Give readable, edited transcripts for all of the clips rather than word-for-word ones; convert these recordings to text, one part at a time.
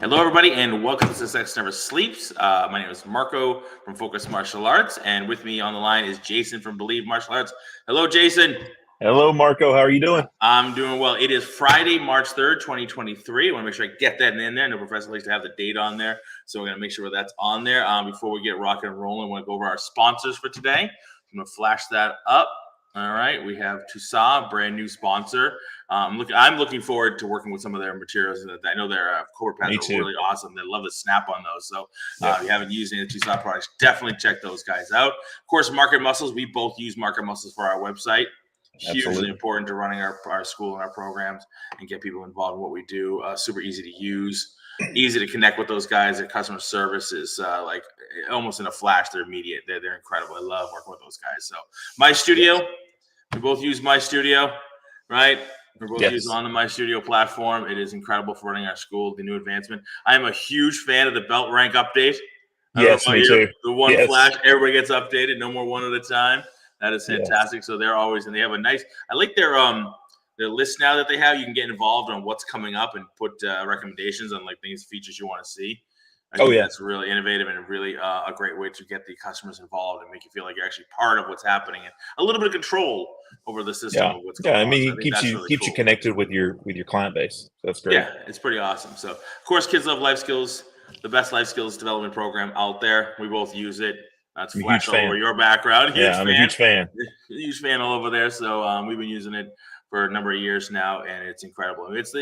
Hello, everybody, and welcome to Success Never Sleeps. My name is Marco from Focus Martial Arts, and with me on the line is Jason from Believe Martial Arts. Hello, Jason. Hello, Marco. How are you doing? I'm doing well. It is Friday, March 3rd, 2023. I want to make sure I get that in there. No professor likes to have the date on there, so we're going to make sure that's on there. Before we get rocking and rolling, I want to go over our sponsors for today. I'm going to flash that up. All right, we have Tusa, brand new sponsor. I'm looking forward to working with some of their materials. I know their corporate pads are really awesome. They love the snap on those. So if you haven't used any of the Tusa products, definitely check those guys out. Of course, Market Muscles. We both use Market Muscles for our website. Hugely important to running our school and our programs and get people involved in what we do. Super easy to use, easy to connect with those guys. Their customer service is like almost in a flash. They're immediate. They're incredible. I love working with those guys. So My Studio, we both use My Studio, right? We're both using on the My Studio platform. It is incredible for running our school, the new advancement. I am a huge fan of the belt rank update. Yes, me too. The one flash, everybody gets updated, no more one at a time. That is fantastic. So they're always, and they have a nice, I like their list now that they have. You can get involved on what's coming up and put recommendations on like things, features you want to see. That's really innovative and really a great way to get the customers involved and make you feel like you're actually part of what's happening and a little bit of control over the system of what's going on. I mean, it keeps you connected with your client base. So that's great. Yeah, it's pretty awesome. So of course, Kids Love Life Skills, the best life skills development program out there. We both use it. That's flash all over your background. I'm a huge fan. Huge fan all over there. So we've been using it for a number of years now, and it's incredible. It's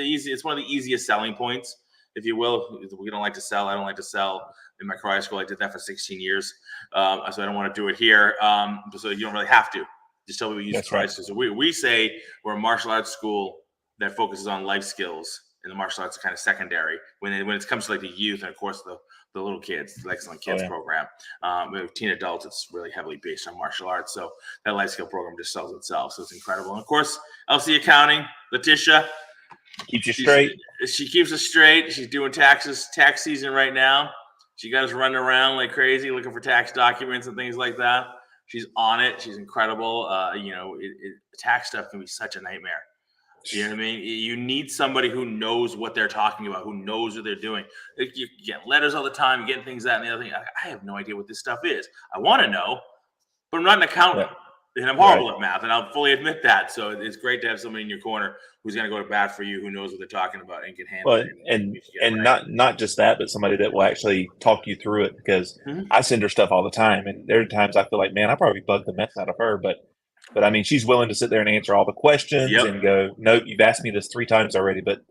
one of the easiest selling points, if you will. We don't like to sell. I don't like to sell. In my karate school, I did that for 16 years. So I don't want to do it here. So you don't really have to. Just tell people we use karate school. So we say we're a martial arts school that focuses on life skills, and the martial arts are kind of secondary when it comes to like the youth and of course the little kids, the Excellent Kids program. With teen adults, it's really heavily based on martial arts. So that life skill program just sells itself. So it's incredible. And of course, LC Accounting, Letitia. Keeps you straight. She keeps us straight. She's doing tax season right now. She got us running around like crazy looking for tax documents and things like that. She's on it. She's incredible. Tax stuff can be such a nightmare. You know what I mean? You need somebody who knows what they're talking about, who knows what they're doing. You get letters all the time, you get things, that, and the other thing. I have no idea what this stuff is. I want to know, but I'm not an accountant, and I'm horrible at math, and I'll fully admit that. So it's great to have somebody in your corner who's going to go to bat for you, who knows what they're talking about and can handle it. And not just that, but somebody that will actually talk you through it, because I send her stuff all the time, and there are times I feel like, man, I probably bugged the mess out of her, but I mean, she's willing to sit there and answer all the questions and go, nope, you've asked me this 3 times already, but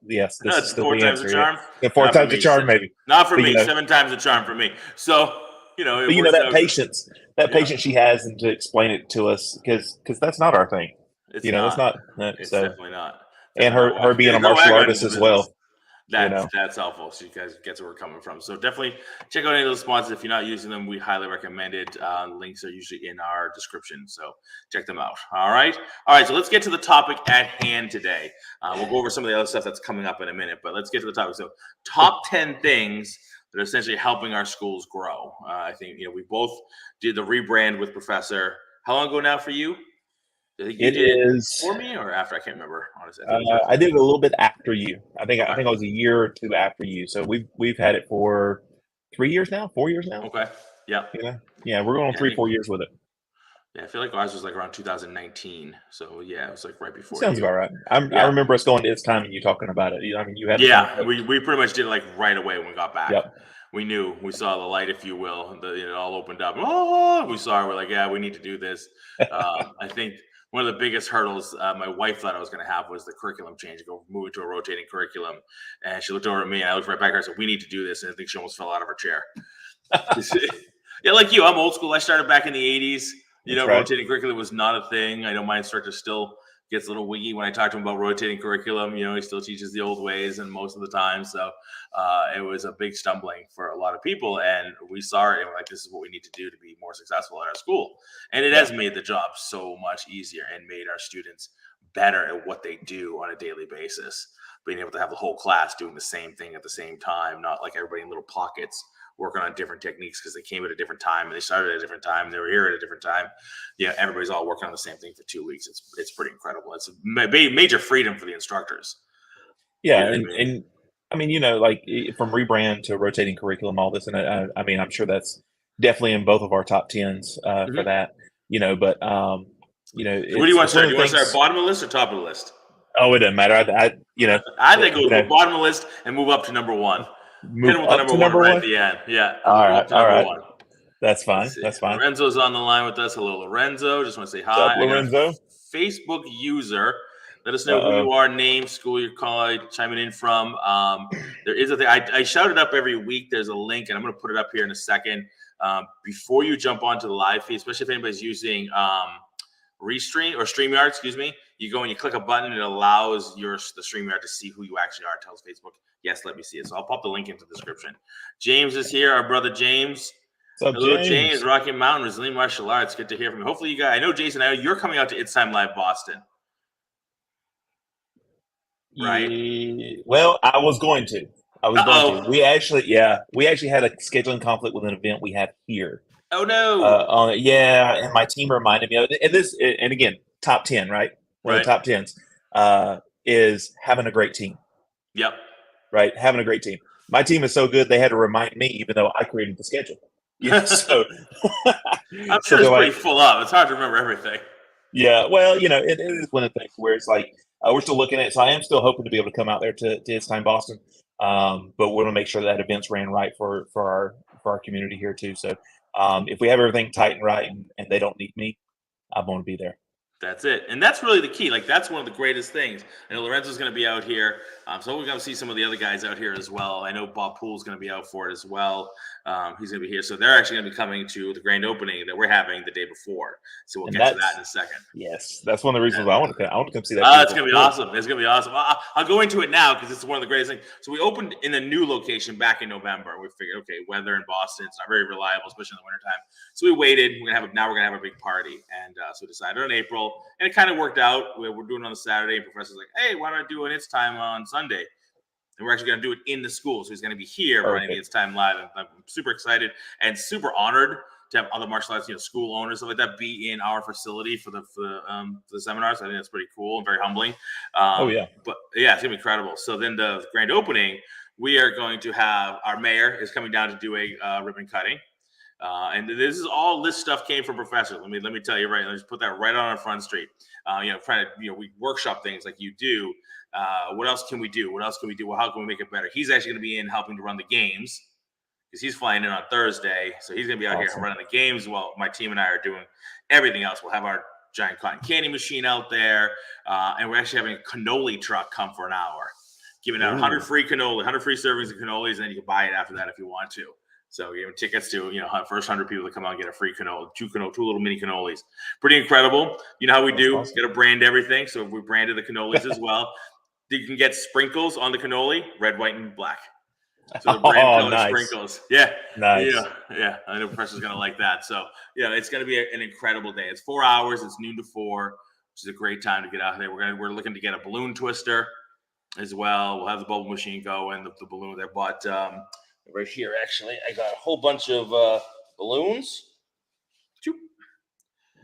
this is still the answer. 4 times the charm. Yeah, 4 times the charm, maybe. Not for me. 7 times the charm for me. So, that patience she has and to explain it to us, because that's not our thing. It's that's not. It's definitely not. And her being a martial artist as well. That's helpful. So you guys get where we're coming from. So definitely check out any of those sponsors. If you're not using them, we highly recommend it. Links are usually in our description. So check them out. All right. So let's get to the topic at hand today. We'll go over some of the other stuff that's coming up in a minute, but let's get to the topic. So top 10 things that are essentially helping our schools grow. I think, we both did the rebrand with Professor. How long ago now for you? I think you did it before me or after? I can't remember, honestly. I did it a little bit after you. I think I was a year or 2 after you. So we've had it for 3 years now, 4 years now. Okay. Yeah. Yeah, we're going on 3-4 years with it. Yeah, I feel like ours was like around 2019. So yeah, it was like right before. Sounds about right. I remember us going to It's Time and you talking about it. I mean, you had. Yeah, we pretty much did it like right away when we got back. Yep. We saw the light, if you will. It all opened up. Oh, we saw it. We're like, yeah, we need to do this. I think one of the biggest hurdles my wife thought I was going to have was the curriculum change, move it to a rotating curriculum. And she looked over at me, and I looked right back at her and said, we need to do this. And I think she almost fell out of her chair. Yeah, like you, I'm old school. I started back in the 80s. Rotating curriculum was not a thing. I know my instructor still gets a little wiggy when I talk to him about rotating curriculum. He still teaches the old ways and most of the time. So it was a big stumbling for a lot of people. And we saw it and we're like, this is what we need to do to be more successful at our school. And it has made the job so much easier and made our students better at what they do on a daily basis. Being able to have the whole class doing the same thing at the same time, not like everybody in little pockets working on different techniques because they came at a different time and they started at a different time and they were here at a different time. Yeah, everybody's all working on the same thing for 2 weeks. It's pretty incredible. It's a major freedom for the instructors. Yeah, and I mean, like from rebrand to rotating curriculum, all this, and I mean, I'm sure that's definitely in both of our top tens for Mm-hmm. that. But So what do you want to it's one start? of Do the you want to start things. bottom of the list or top of the list? Oh, it doesn't matter. I think go bottom of the list and move up to number one. Hit move him with the up number to one number right at one. the end. Yeah, All go right, up to all number right. one. That's Let's fine. see. That's fine. Lorenzo's on the line with us. Hello, Lorenzo. Just want to say What's up, hi. I got a Lorenzo? Facebook user. Let us Uh know who you oh. are, name, school you're calling, chiming in from. There is a thing. I shout it up every week. There's a link, and I'm going to put it up here in a second. Before you jump onto the live feed, especially if anybody's using Restream or StreamYard, excuse me, you go and you click a button, and it allows the StreamYard to see who you actually are. It tells Facebook, yes, let me see it. So I'll pop the link into the description. James is here, our brother James. What's up, Hello, James. James? Rocky Mountain, Resilient Martial Arts. Good to hear from you. Hopefully, you guys. I know, Jason. I know you're coming out to It's Time Live Boston, right? Yeah, well, I was going to. I was Uh going to. oh. We actually had a scheduling conflict with an event we have here. Oh no. Yeah, and my team reminded me of it. And again, top 10, right? One of Right. the top tens is having a great team, Yep. right? Having a great team. My team is so good they had to remind me, even though I created the schedule. So, I'm so sure they're it's pretty like, full up. It's hard to remember everything. yeah, well, it is one of the things where it's like we're still looking at it. So I am still hoping to be able to come out there to It's Time Boston, but we want to make sure that event's ran right for our community here too. So if we have everything tight and right, and they don't need me, I'm going to be there. That's it. And that's really the key. Like, that's one of the greatest things. I know Lorenzo's going to be out here. So we're going to see some of the other guys out here as well. I know Bob Poole's going to be out for it as well. He's going to be here. So they're actually going to be coming to the grand opening that we're having the day before. So we'll And get to that in a second. yes, that's one of the reasons And, why I want to come see that. it's going to be awesome. It's going to be awesome. I'll go into it now because it's one of the greatest things. So we opened in a new location back in November. We figured, okay, weather in Boston, it's not very reliable, especially in the wintertime. So we waited. We're going to have a big party. And so we decided on April. And it kind of worked out. We're doing it on a Saturday. And Professor's like, hey, why don't I do an It's Time on Sunday? And we're actually going to do it in the school. So he's going to be here running the It's Time Live. And I'm super excited and super honored to have other martial arts, school owners, stuff like that, be in our facility for the seminars. I think that's pretty cool and very humbling. Yeah. But yeah, it's gonna be incredible. So then the grand opening, we are going to have our mayor is coming down to do a ribbon cutting. And this stuff came from Professor. Let me tell you right. Let's put that right on our front street. Trying to we workshop things like you do. What else can we do? What else can we do? Well, how can we make it better? He's actually going to be in helping to run the games because he's flying in on Thursday. So he's going to be out here running the games while my team and I are doing everything else. We'll have our giant cotton candy machine out there, and we're actually having a cannoli truck come for an hour, giving out 100 free cannoli, 100 free servings of cannolis, and then you can buy it after that if you want to. So you have tickets to, first 100 people to come out and get a free cannoli, two little mini cannolis. Pretty incredible. You know how we do? Awesome. Got to brand everything. So we branded the cannolis as well. You can get sprinkles on the cannoli, red, white, and black. So the brand color sprinkles. Yeah. Nice. Yeah. I know Professor's going to like that. So, it's going to be an incredible day. It's 4 hours. It's noon to 4, which is a great time to get out there. We're looking to get a balloon twister as well. We'll have the bubble machine go and the balloon there. But right here, actually, I got a whole bunch of balloons.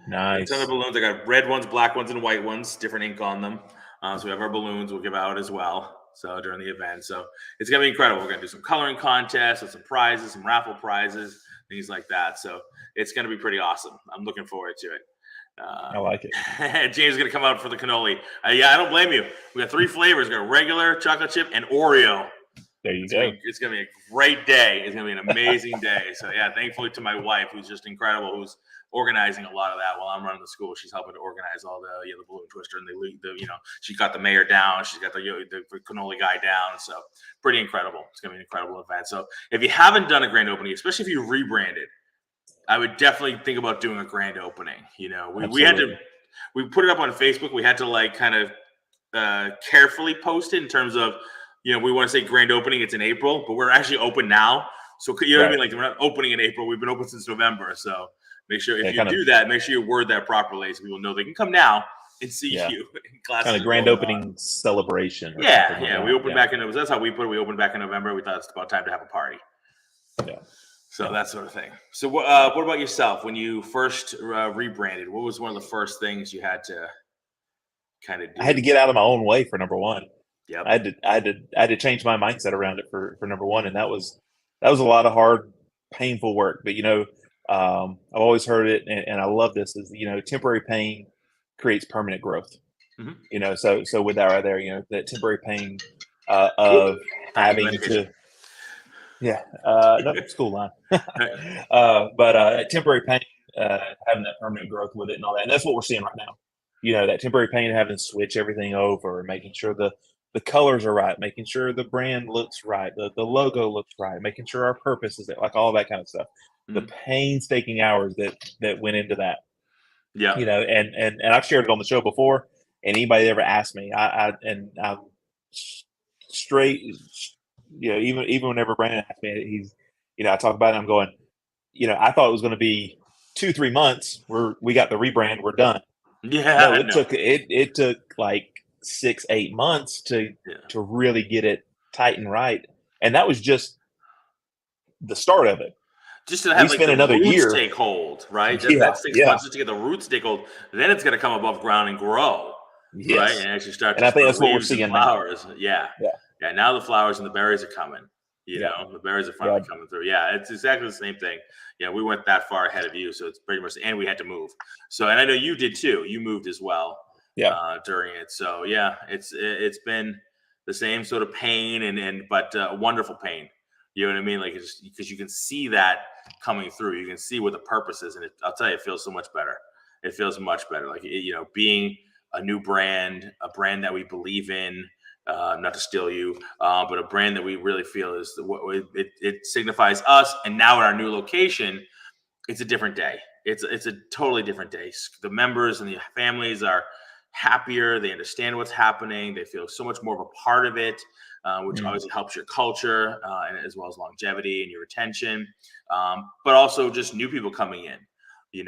Nice. A ton of balloons. I got red ones, black ones, and white ones, different ink on them. So we have our balloons we'll give out as well. So during the event. So it's going to be incredible. We're going to do some coloring contests with some prizes, some raffle prizes, things like that. So it's going to be pretty awesome. I'm looking forward to it. I like it. James is going to come out for the cannoli. I don't blame you. We got 3 flavors. We got regular, chocolate chip, and Oreo. There you go. It's going to be a great day. It's going to be an amazing day. So, thankfully to my wife, who's just incredible, who's organizing a lot of that while I'm running the school. She's helping to organize all the balloon twister and she got the mayor down. She's got the cannoli guy down. So pretty incredible. It's going to be an incredible event. So if you haven't done a grand opening, especially if you rebranded, I would definitely think about doing a grand opening. We put it up on Facebook. We had to kind of carefully post it in terms of, we want to say grand opening. It's in April, but we're actually open now. So what I mean? Like, we're not opening in April. We've been open since November. So make sure if you do that, make sure you word that properly so people know they can come now and see you in class. Kind of grand opening celebration. We opened back in. That's how we put it. We opened back in November. We thought it's about time to have a party. Yeah. So that sort of thing. So what about yourself? When you first rebranded, what was one of the first things you had to kind of do? I had to get out of my own way for number one. Yep. I had to change my mindset around it for number one, and that was a lot of hard, painful work. But I've always heard it, and I love this is temporary pain creates permanent growth. Mm-hmm. So with that right there, that temporary pain Oop. of Thank you for the having education. to, yeah, no school line, but temporary pain, having that permanent growth with it and all that, and that's what we're seeing right now. That temporary pain, having to switch everything over, making sure the colors are right, making sure the brand looks right, the logo looks right, making sure our purpose is there, like all that kind of stuff. The Mm-hmm. painstaking hours that went into that, Yeah. and I've shared it on the show before. And anybody that ever asked me, I'm straight, even whenever Brandon asked me, I talk about it. I'm going, I thought it was going to be 2-3 months where we got the rebrand, we're done. No, Yeah. No. it took like 6-8 months Yeah. to really get it tight and right, and that was just the start of it. Just to We have like spent the another roots year. take hold, right? Yeah, That's 6 months yeah, just to get the roots take hold. Then it's going to come above ground and grow, right? yes, And actually start and to I think sprout that's what we're leaves and seeing now. flowers. Yeah. Yeah, Yeah. Now the flowers and the berries are coming. yeah, The berries are yeah, finally coming through. Yeah. It's exactly the same thing. Yeah. We went that far ahead of you. So it's pretty much, and we had to move. So, and I know you did too. You moved as well yeah. during it. So yeah, it's been the same sort of pain but wonderful pain. You know what I mean? Like it's because you can see that coming through. You can see what the purpose is, and I'll tell you, it feels so much better. It feels much better. Like being a new brand, a brand that we believe in. Not to steal you, but a brand that we really feel is what it signifies us. And now at our new location, it's a different day. It's a totally different day. The members and the families are happier. They understand what's happening. They feel so much more of a part of it, which Mm. obviously helps your culture and as well as longevity and your retention. But also just new people coming in.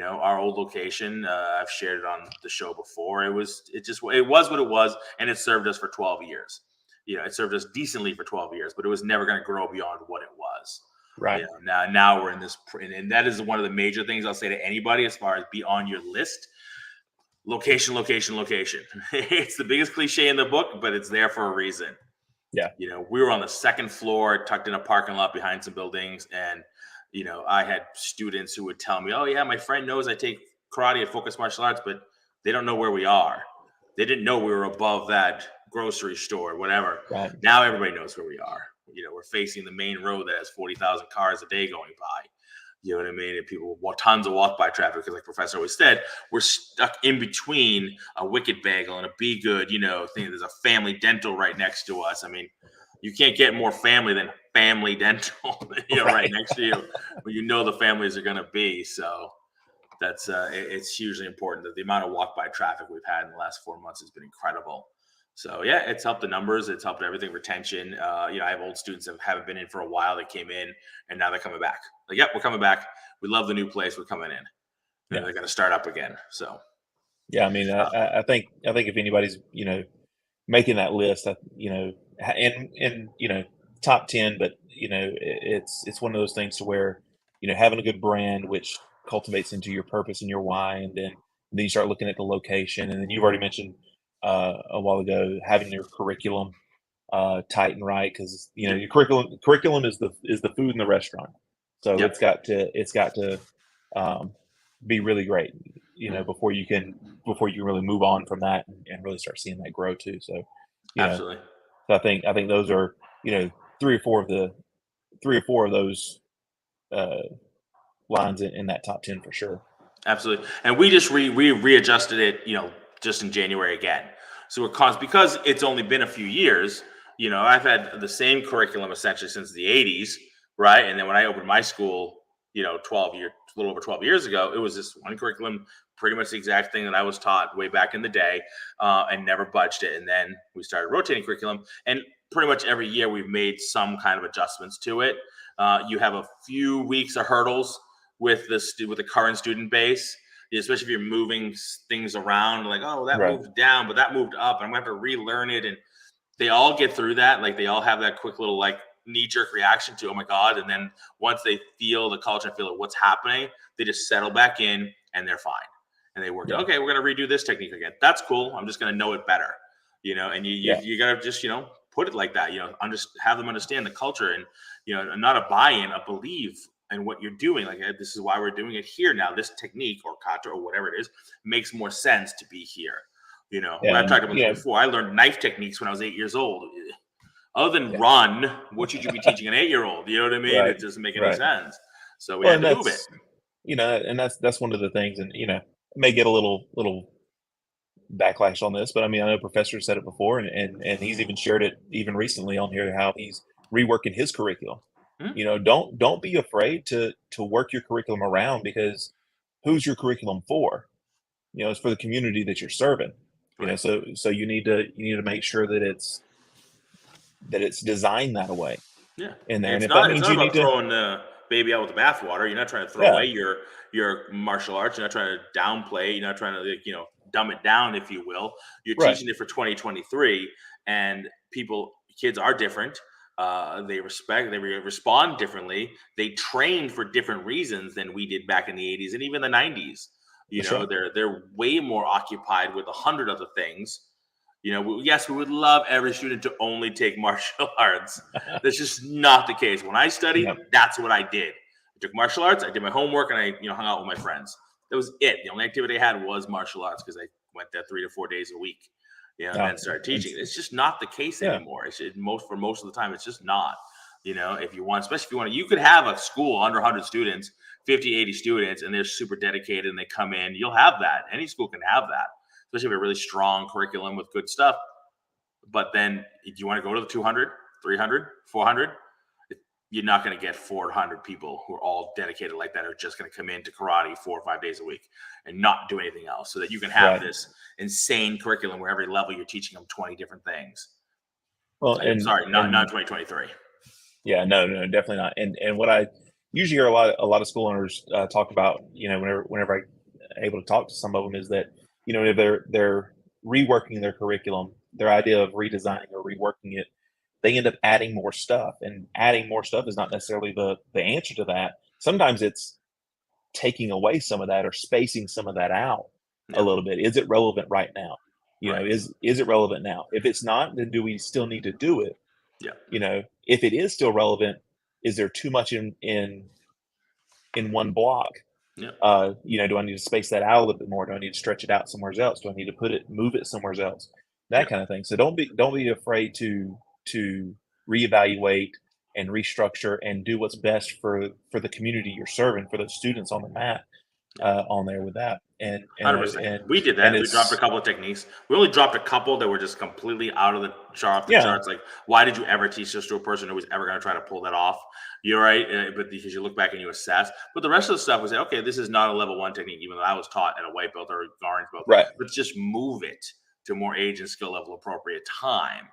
Our old location. I've shared it on the show before. It was what it was, and it served us for 12 years. It served us decently for 12 years, but it was never going to grow beyond what it was. Right. Now we're in this, and that is one of the major things I'll say to anybody as far as be on your list. Location, location, location. It's the biggest cliche in the book, but it's there for a reason. Yeah. We were on the second floor, tucked in a parking lot behind some buildings, and I had students who would tell me, "Oh yeah, my friend knows I take karate at Focus Martial Arts, but they don't know where we are. They didn't know we were above that grocery store, whatever." Right. Now everybody knows where we are. We're facing the main road that has 40,000 cars a day going by. You know what I mean? And people, tons of walk by traffic because, like Professor always said, we're stuck in between a Wicked Bagel and a Be Good. Thing. There's a Family Dental right next to us. I mean, you can't get more family than Family Dental, right next to you, where the families are going to be. So that's it's hugely important that the amount of walk by traffic we've had in the last 4 months has been incredible. So yeah, it's helped the numbers. It's helped everything. Retention. I have old students that haven't been in for a while. They came in and now they're coming back. Like, yep, we're coming back. We love the new place. We're coming in. And they're going to start up again. So yeah, I mean, I think if anybody's making that list, in top 10, but it's one of those things to where having a good brand which cultivates into your purpose and your why, and then you start looking at the location, and then you've already mentioned a while ago having your curriculum tight and right, because your curriculum is the food in the restaurant, so yep. it's got to be really great, before you can really move on from that and really start seeing that grow too. So, Absolutely. so I think those are three or four of those lines in that top 10 for sure. Absolutely. And we just readjusted it, just in January again. So because it's only been a few years, I've had the same curriculum essentially since the 80s, right? And then when I opened my school, a little over 12 years ago, it was this one curriculum, pretty much the exact thing that I was taught way back in the day, and never budged it. And then we started rotating curriculum, and pretty much every year we've made some kind of adjustments to it. You have a few weeks of hurdles with the current student base, especially if you're moving things around, like, oh, that Right. moved down, but that moved up, and I'm gonna have to relearn it. And they all get through that. Like, they all have that quick little like knee-jerk reaction to, oh my God. And then once they feel the culture and feel what's happening, they just settle back in and they're fine. And they work. Yeah. Okay, we're gonna redo this technique again. That's cool. I'm just gonna know it better. and you Yeah. you gotta just put it like that. Have them understand the culture, and and not a buy-in, a believe in what you're doing. Like, this is why we're doing it here now. This technique or kata or whatever it is makes more sense to be here. Yeah. I've And, talked about this before. I learned knife techniques when I was 8 years old. Other than yeah. run, what should you be teaching an 8-year-old? You know what I mean? Right. It doesn't make any Right. sense. So we Well, had and to move it. that's one of the things, and it may get a little backlash on this, but I mean, I know Professor said it before, and he's even shared it even recently on here how he's reworking his curriculum. Hmm? Don't be afraid to work your curriculum around, because who's your curriculum for? It's for the community that you're serving. Right. So you need to make sure that it's designed that way Yeah. in there, and It's if that not it's means not you need about to, throwing the baby out with the bathwater. You're not trying to throw yeah, away your martial arts. You're not trying to downplay. You're not trying to dumb it down, if you will. You're right, teaching it for 2023, and kids are different. They respond differently. They train for different reasons than we did back in the 80s and even the 90s. that's right. They're way more occupied with 100 other things. Yes, we would love every student to only take martial arts. That's just not the case. When I studied, Yeah, that's what I did. I took martial arts, I did my homework, and I hung out with my friends. That was it. The only activity I had was martial arts, because I went there 3 to 4 days a week. And then started teaching. It's just not the case yeah, anymore. For most of the time, it's just not. If you want, especially if you want to, you could have a school under 100 students, 50, 80 students, and they're super dedicated and they come in. You'll have that. Any school can have that, especially if you have a really strong curriculum with good stuff. But then, do you want to go to the 200, 300, 400? You're not going to get 400 people who are all dedicated like that, are just going to come into karate 4 or 5 days a week and not do anything else, so that you can have right. this insane curriculum where every level you're teaching them 20 different things. Well, I'm and sorry, not and 2023. yeah, no, no, definitely not. And what I usually hear a lot of school owners talk about, whenever I able to talk to some of them, is that if they're reworking their curriculum, their idea of redesigning or reworking it, they end up adding more stuff, and adding more stuff is not necessarily the answer to that. Sometimes it's taking away some of that or spacing some of that out a Yeah, little bit. Is it relevant right now? right. Is it relevant now? If it's not, then do we still need to do it? Yeah, If it is still relevant, is there too much in one block? yeah, Do I need to space that out a little bit more? Do I need to stretch it out somewhere else? Do I need to move it somewhere else? yeah. That kind of thing. So don't be afraid to reevaluate and restructure and do what's best for the community you're serving, for those students on the mat, on there with that. And and uh, 100%. and We did and that. We dropped a it's couple of techniques. We only dropped a couple that were just completely out of the chart, off the yeah, charts. Like, why did you ever teach this to a person who was ever going to try to pull that off? You're right, but because you look back and you assess. But the rest of the stuff was, okay, this is not a level 1 technique, even though I was taught at a white belt or orange belt. right, Let's just move it to more age and skill level appropriate time.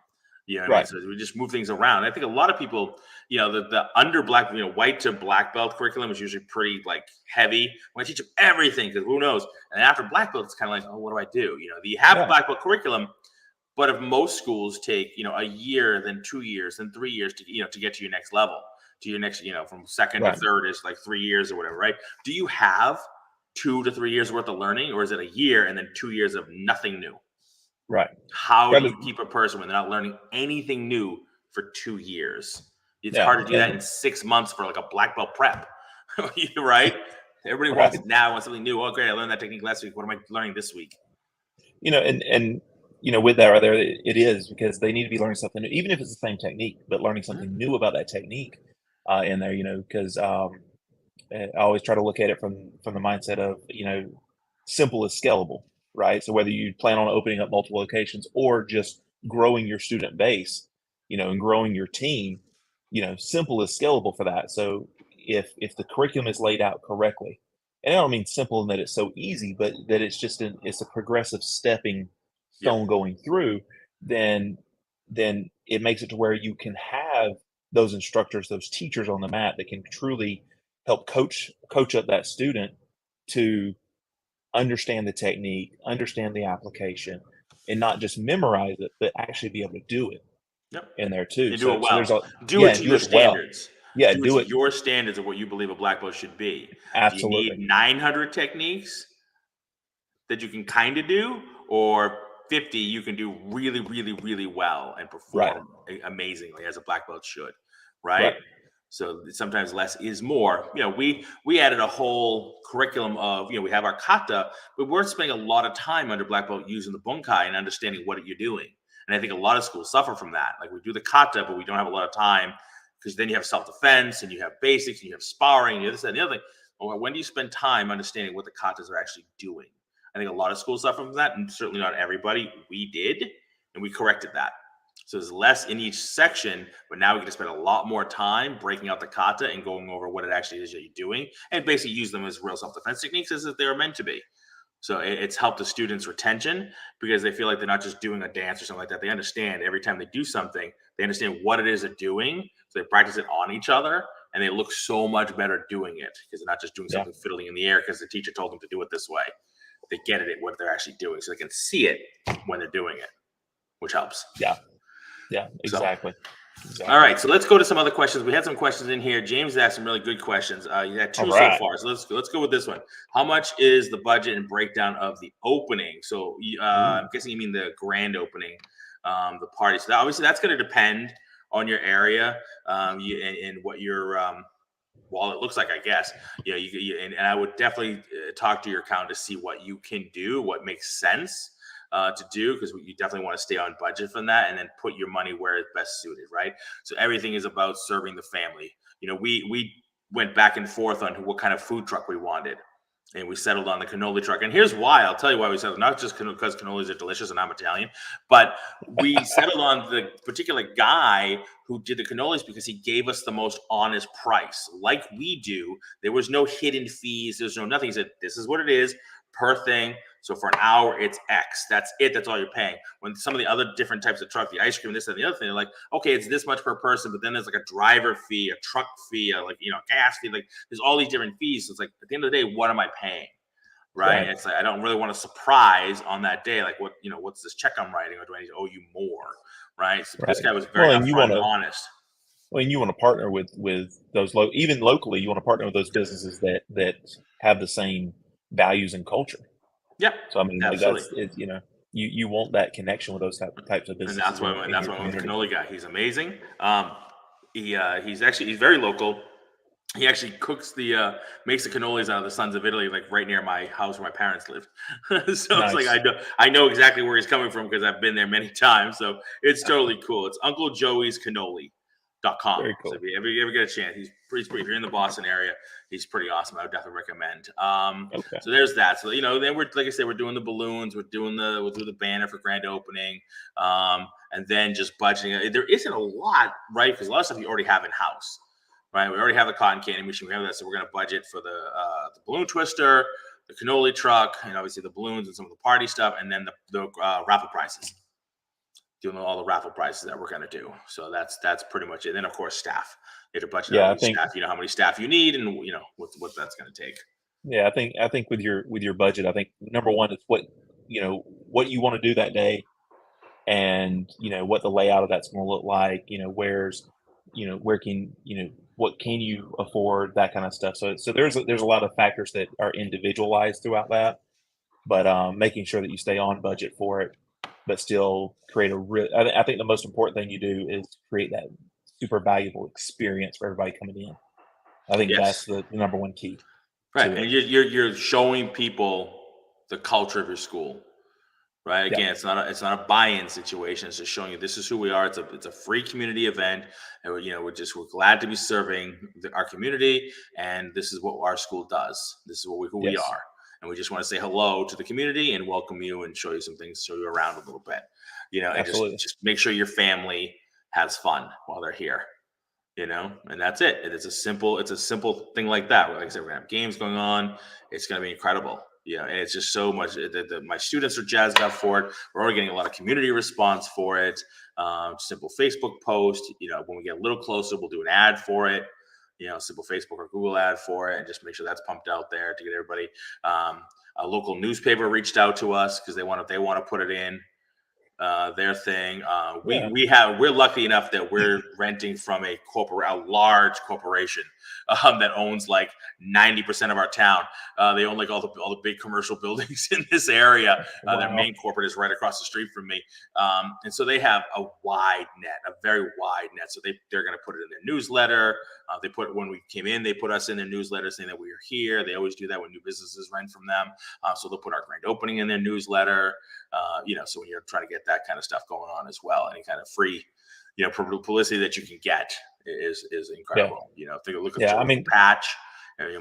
You know what I mean? right, So we just move things around. I think a lot of people, the under black, white to black belt curriculum is usually pretty like heavy. When I teach them everything, because who knows? And after black belt, it's kind of like, oh, what do I do? You have yeah, black belt curriculum, but if most schools take, a year, then 2 years, then 3 years to get to your next level, to your next, from second to right, third is like 3 years or whatever, right? Do you have 2 to 3 years worth of learning, or is it a year and then 2 years of nothing new? right. How do Rather, you keep a person when they're not learning anything new for 2 years? It's yeah, hard to do that in and 6 months for like a black belt prep, right? Everybody wants right. now wants something new. Oh, great! I learned that technique last week. What am I learning this week? And with that right there, it is because they need to be learning something new, even if it's the same technique, but learning Mhm. something new about that technique in there. Because I always try to look at it from the mindset of simple is scalable, right? So whether you plan on opening up multiple locations or just growing your student base, and growing your team, simple is scalable for that. So if the curriculum is laid out correctly, and I don't mean simple in that it's so easy, but that it's a progressive stepping Yep. stone going through, then it makes it to where you can have those instructors, those teachers on the mat that can truly help coach up that student to understand the technique, understand the application, and not just memorize it, but actually be able to do it Yep. in there too. And do it So there's well. a Do yeah, it and to do your it well. standards. Yeah, Do it do to it your standards of what you believe a black belt should be. Do you absolutely. need 900 techniques that you can kind of do, or 50, you can do really, really, really well and perform amazingly as a black belt should, right? Right. So sometimes less is more. We added a whole curriculum of, we have our kata, but we're spending a lot of time under black belt using the bunkai and understanding what you're doing. And I think a lot of schools suffer from that. Like, we do the kata, but we don't have a lot of time, because then you have self-defense and you have basics and you have sparring and this and the other thing. Well, when do you spend time understanding what the katas are actually doing? I think a lot of schools suffer from that, and certainly not everybody. We did, and we corrected that. So there's less in each section, but now we get to spend a lot more time breaking out the kata and going over what it actually is that you're doing, and basically use them as real self-defense techniques as if they were meant to be. So it's helped the students' retention, because they feel like they're not just doing a dance or something like that. They understand every time they do something, they understand what it is they're doing. So they practice it on each other, and they look so much better doing it, because they're not just doing something fiddling in the air because the teacher told them to do it this way. They get it at what they're actually doing, so they can see it when they're doing it, which helps. Yeah, exactly. All right, so let's go to some other questions. We had some questions in here. James asked some really good questions. You had two so far, so let's go with this one. How much is the budget and breakdown of the opening? So I'm guessing you mean the grand opening, the party. So obviously that's going to depend on your area, and what your wallet looks like, I guess. And I would definitely talk to your accountant to see what you can do, what makes sense to do, because you definitely want to stay on budget from that, and then put your money where it's best suited, right? So everything is about serving the family. We went back and forth on what kind of food truck we wanted, and we settled on the cannoli truck. And here's why. I'll tell you why we settled. Not just because cannolis are delicious and I'm Italian, but we settled on the particular guy who did the cannolis because he gave us the most honest price. Like we do, there was no hidden fees. There's no nothing. He said, this is what it is per thing. So for an hour, it's X. That's it. That's all you're paying. When some of the other different types of truck, the ice cream, this and the other thing, they're like, okay, it's this much per person, but then there's like a driver fee, a truck fee, gas fee. Like, there's all these different fees. So it's like, at the end of the day, what am I paying? Right? It's like, I don't really want a surprise on that day. Like, what's this check I'm writing, or do I need to owe you more? Right? So this guy was very upfront and honest. Well, and you want to partner with those even locally, you want to partner with those businesses that have the same values and culture. Yeah. So I mean, like, that's it. You want that connection with those types of businesses. And that's why I went with the cannoli guy. He's amazing. He's very local. He actually makes the cannolis out of the Sons of Italy, like right near my house where my parents lived. So nice. It's like, I know exactly where he's coming from, because I've been there many times. So it's totally cool. It's Uncle Joey's Cannoli.com. Very cool. So if you ever get a chance, he's pretty. If you're in the Boston area, he's pretty awesome. I would definitely recommend. So there's that. So then we're, like I said, we're doing the balloons. We'll do the banner for grand opening, and then just budgeting. There isn't a lot, right? Because a lot of stuff you already have in house. Right, we already have the cotton candy machine. We have that, so we're going to budget for the balloon twister, the cannoli truck, and obviously the balloons and some of the party stuff, and then the raffle prizes. Doing all the raffle prizes that we're going to do. So that's pretty much it. And then of course staff. You have to budget staff. How many staff you need, and what that's going to take. Yeah, I think with your budget, I think number one is what you want to do that day, and what the layout of that's going to look like. What can you afford, that kind of stuff. So there's a lot of factors that are individualized throughout that, but making sure that you stay on budget for it, but still create I think the most important thing you do is create that super valuable experience for everybody coming in. I think that's the number one key. Right, and you're showing people the culture of your school. Right. Again, it's not a buy-in situation. It's just showing you this is who we are. It's a free community event, and we're glad to be serving our community, and this is what our school does. This is who we are, and we just want to say hello to the community and welcome you and show you some things, show you around a little bit, and just make sure your family has fun while they're here, and that's it. It's a simple thing like that. Like I said, we're gonna have games going on. It's gonna be incredible. And it's just so much. My students are jazzed up for it. We're already getting a lot of community response for it. Simple Facebook post. When we get a little closer, we'll do an ad for it. Simple Facebook or Google ad for it, and just make sure that's pumped out there to get everybody. A local newspaper reached out to us because they want to put it in. their thing. Yeah. We're lucky enough that we're renting from a large corporation that owns like 90% of our town. They own like all the big commercial buildings in this area. Their Wow. main corporate is right across the street from me, and so they have a very wide net. So they're going to put it in their newsletter. When we came in, they put us in their newsletter saying that we are here. They always do that when new businesses rent from them. So they'll put our grand opening in their newsletter. So when you're trying to get that kind of stuff going on as well, any kind of free, publicity that you can get is incredible. Look at the local patch.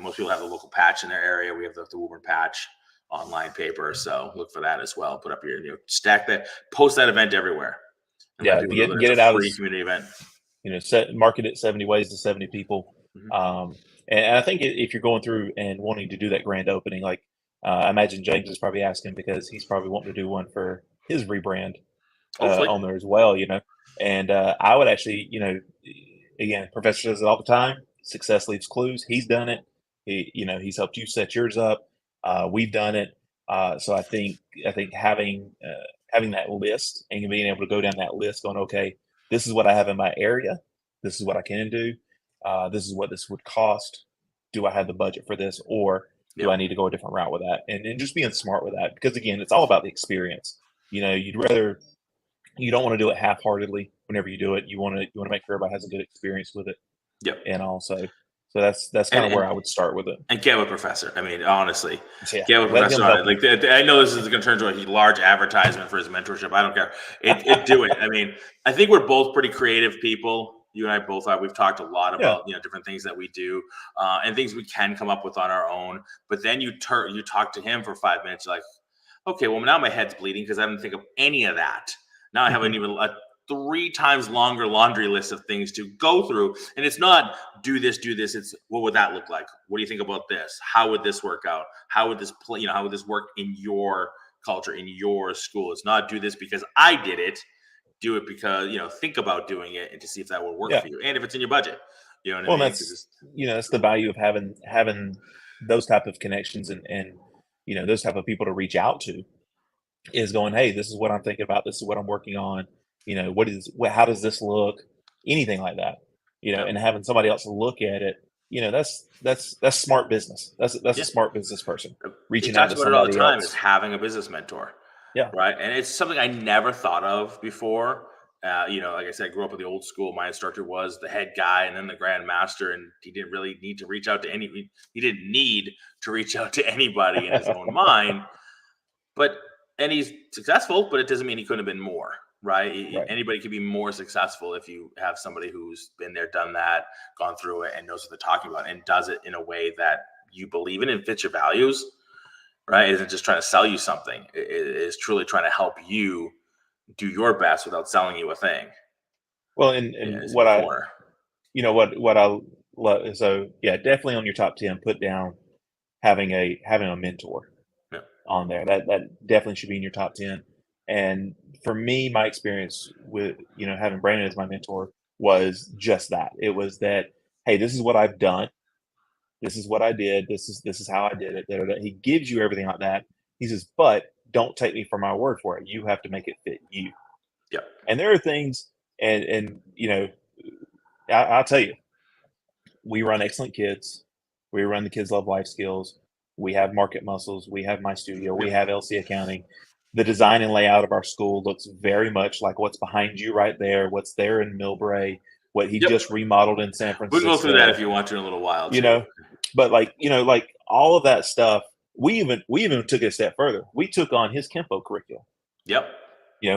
Most people have the local patch in their area. We have the Woburn Patch online paper, so look for that as well. Put up your stack that, post that event everywhere, and let people know that get it's it a out free as, community event. market it 70 ways to 70 people. Mm-hmm. And I think if you're going through and wanting to do that grand opening, like I imagine James is probably asking because he's probably wanting to do one for his rebrand Hopefully, on there as well, And I would actually, again, Professor says it all the time. Success leaves clues. He's done it. He's helped you set yours up. We've done it. So I think having that list and being able to go down that list, going, okay, this is what I have in my area. This is what I can do. This is what this would cost. Do I have the budget for this, or do I need to go a different route with that? And just being smart with that, because again, it's all about the experience. You don't want to do it half-heartedly. Whenever you do it, you want to make sure everybody has a good experience with it. Yep. And also, so that's kind of where I would start with it. And get with Professor. I mean, honestly, Yeah, get with Professor on it. Like, I know this is going to turn into a large advertisement for his mentorship. I don't care. Do it. I mean, I think we're both pretty creative people. You and I both are. We've talked a lot about different things that we do and things we can come up with on our own. But then you talk to him for 5 minutes. You're like, okay, well, now my head's bleeding because I didn't think of any of that. Now I have a 3 times longer laundry list of things to go through. And it's not do this. It's what would that look like? What do you think about this? How would this work out? How would this play? How would this work in your culture, in your school? It's not do this because I did it. Do it because, think about doing it and to see if that will work for you. And if it's in your budget, you know what I mean? That's the value of having those type of connections and those type of people to reach out to, is going, hey, this is what I'm thinking about. This is what I'm working on. How does this look? Anything like that, and having somebody else look at it, that's smart business. That's a smart business person reaching out to somebody all the time else. Is having a business mentor. Yeah. Right. And it's something I never thought of before. Like I said, I grew up with the old school. My instructor was the head guy and then the grand master, and he didn't really need to reach out to he didn't need to reach out to anybody in his own mind. And he's successful, but it doesn't mean he couldn't have been more. Right. Anybody can be more successful if you have somebody who's been there, done that, gone through it, and knows what they're talking about, and does it in a way that you believe in and fits your values. Right? Isn't just trying to sell you something. It is truly trying to help you do your best without selling you a thing. Well, and what I love. So definitely on your top 10, put down having a mentor on there. That definitely should be in your top 10. And for me, my experience with having Brannon as my mentor was just that. It was that, hey, this is what I've done. This is what I did. This is how I did it. He gives you everything like that. He says, but don't take me for my word for it. You have to make it fit you. Yeah. And there are things, and I'll tell you, we run Excellent Kids. We run the Kids Love Life Skills. We have Market Muscles. We have My Studio. We have LC Accounting. The design and layout of our school looks very much like what's behind you right there, what's there in Millbrae, what he just remodeled in San Francisco. We'll go through that if you want to in a little while, too. But like all of that stuff, we even took it a step further. We took on his Kempo curriculum. Yep.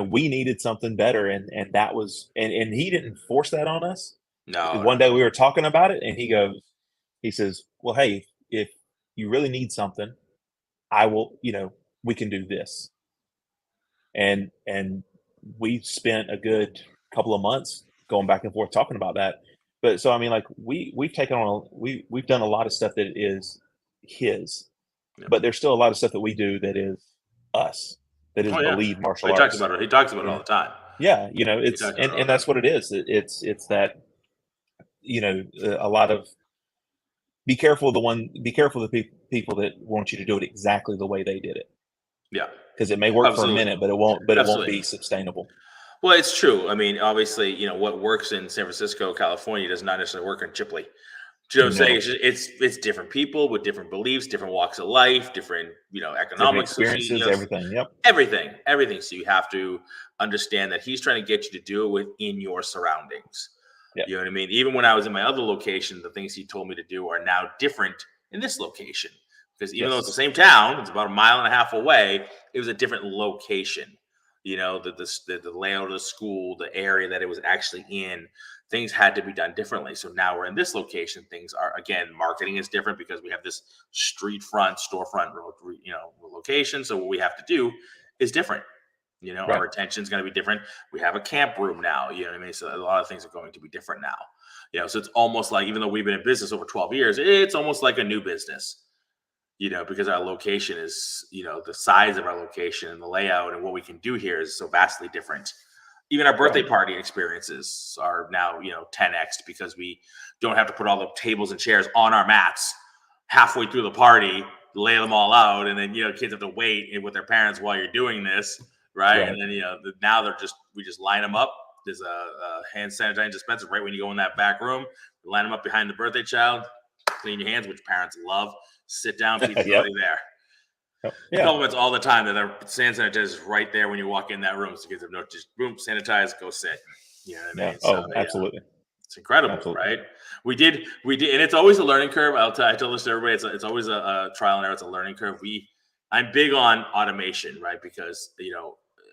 We needed something better, and that was, and he didn't force that on us. No. One day we were talking about it, and he says, well, hey, if you really need something, I will, we can do this. And we spent a good couple of months going back and forth talking about that. But so, I mean, like we've taken on, we've done a lot of stuff that is his, but there's still a lot of stuff that we do that is us, that is believe martial arts. He talks about it all the time. Yeah. It's, and that's what it is. It's that, a lot of, be careful of the people that want you to do it exactly the way they did it. Yeah, because it may work for a absolutely, minute, but it won't absolutely. be sustainable. Well, it's true. I mean, obviously, what works in San Francisco, California, does not necessarily work in Chipley. Do you know what I'm saying? No, It's different people with different beliefs, different walks of life, different different economics, experiences, everything. Yep. everything. So you have to understand that he's trying to get you to do it within your surroundings. Yep. You know what I mean? Even when I was in my other location, the things he told me to do are now different in this location. Because even though it's the Yes. same town, it's about a mile and a half away, it was a different location. The layout of the school, the area that it was actually in, things had to be done differently. So now we're in this location. Things are, again, marketing is different because we have this street front, storefront, location. So what we have to do is different. Our Right. retention is going to be different. We have a camp room now. You know what I mean? So a lot of things are going to be different now. So it's almost like, even though we've been in business over 12 years, it's almost like a new business. Because our location is, the size of our location and the layout and what we can do here is so vastly different. Even our birthday Right. party experiences are now, 10x, because we don't have to put all the tables and chairs on our mats halfway through the party, lay them all out, and then kids have to wait with their parents while you're doing this, right? And Right. then now we just line them up. There's a hand sanitizer dispenser right when you go in that back room. We line them up behind the birthday child, clean your hands, which parents love. Sit down, pizza's Yep. already there. Yep. Yeah. Compliments all the time that our hand sanitizer is right there when you walk in that room. So kids have no, just boom, sanitize, go sit. You know what I Yeah. mean? So Oh, yeah, absolutely. it's incredible, Absolutely. right? And it's always a learning curve. I tell this to everybody. It's always a trial and error. It's a learning curve. I'm big on automation, right? Because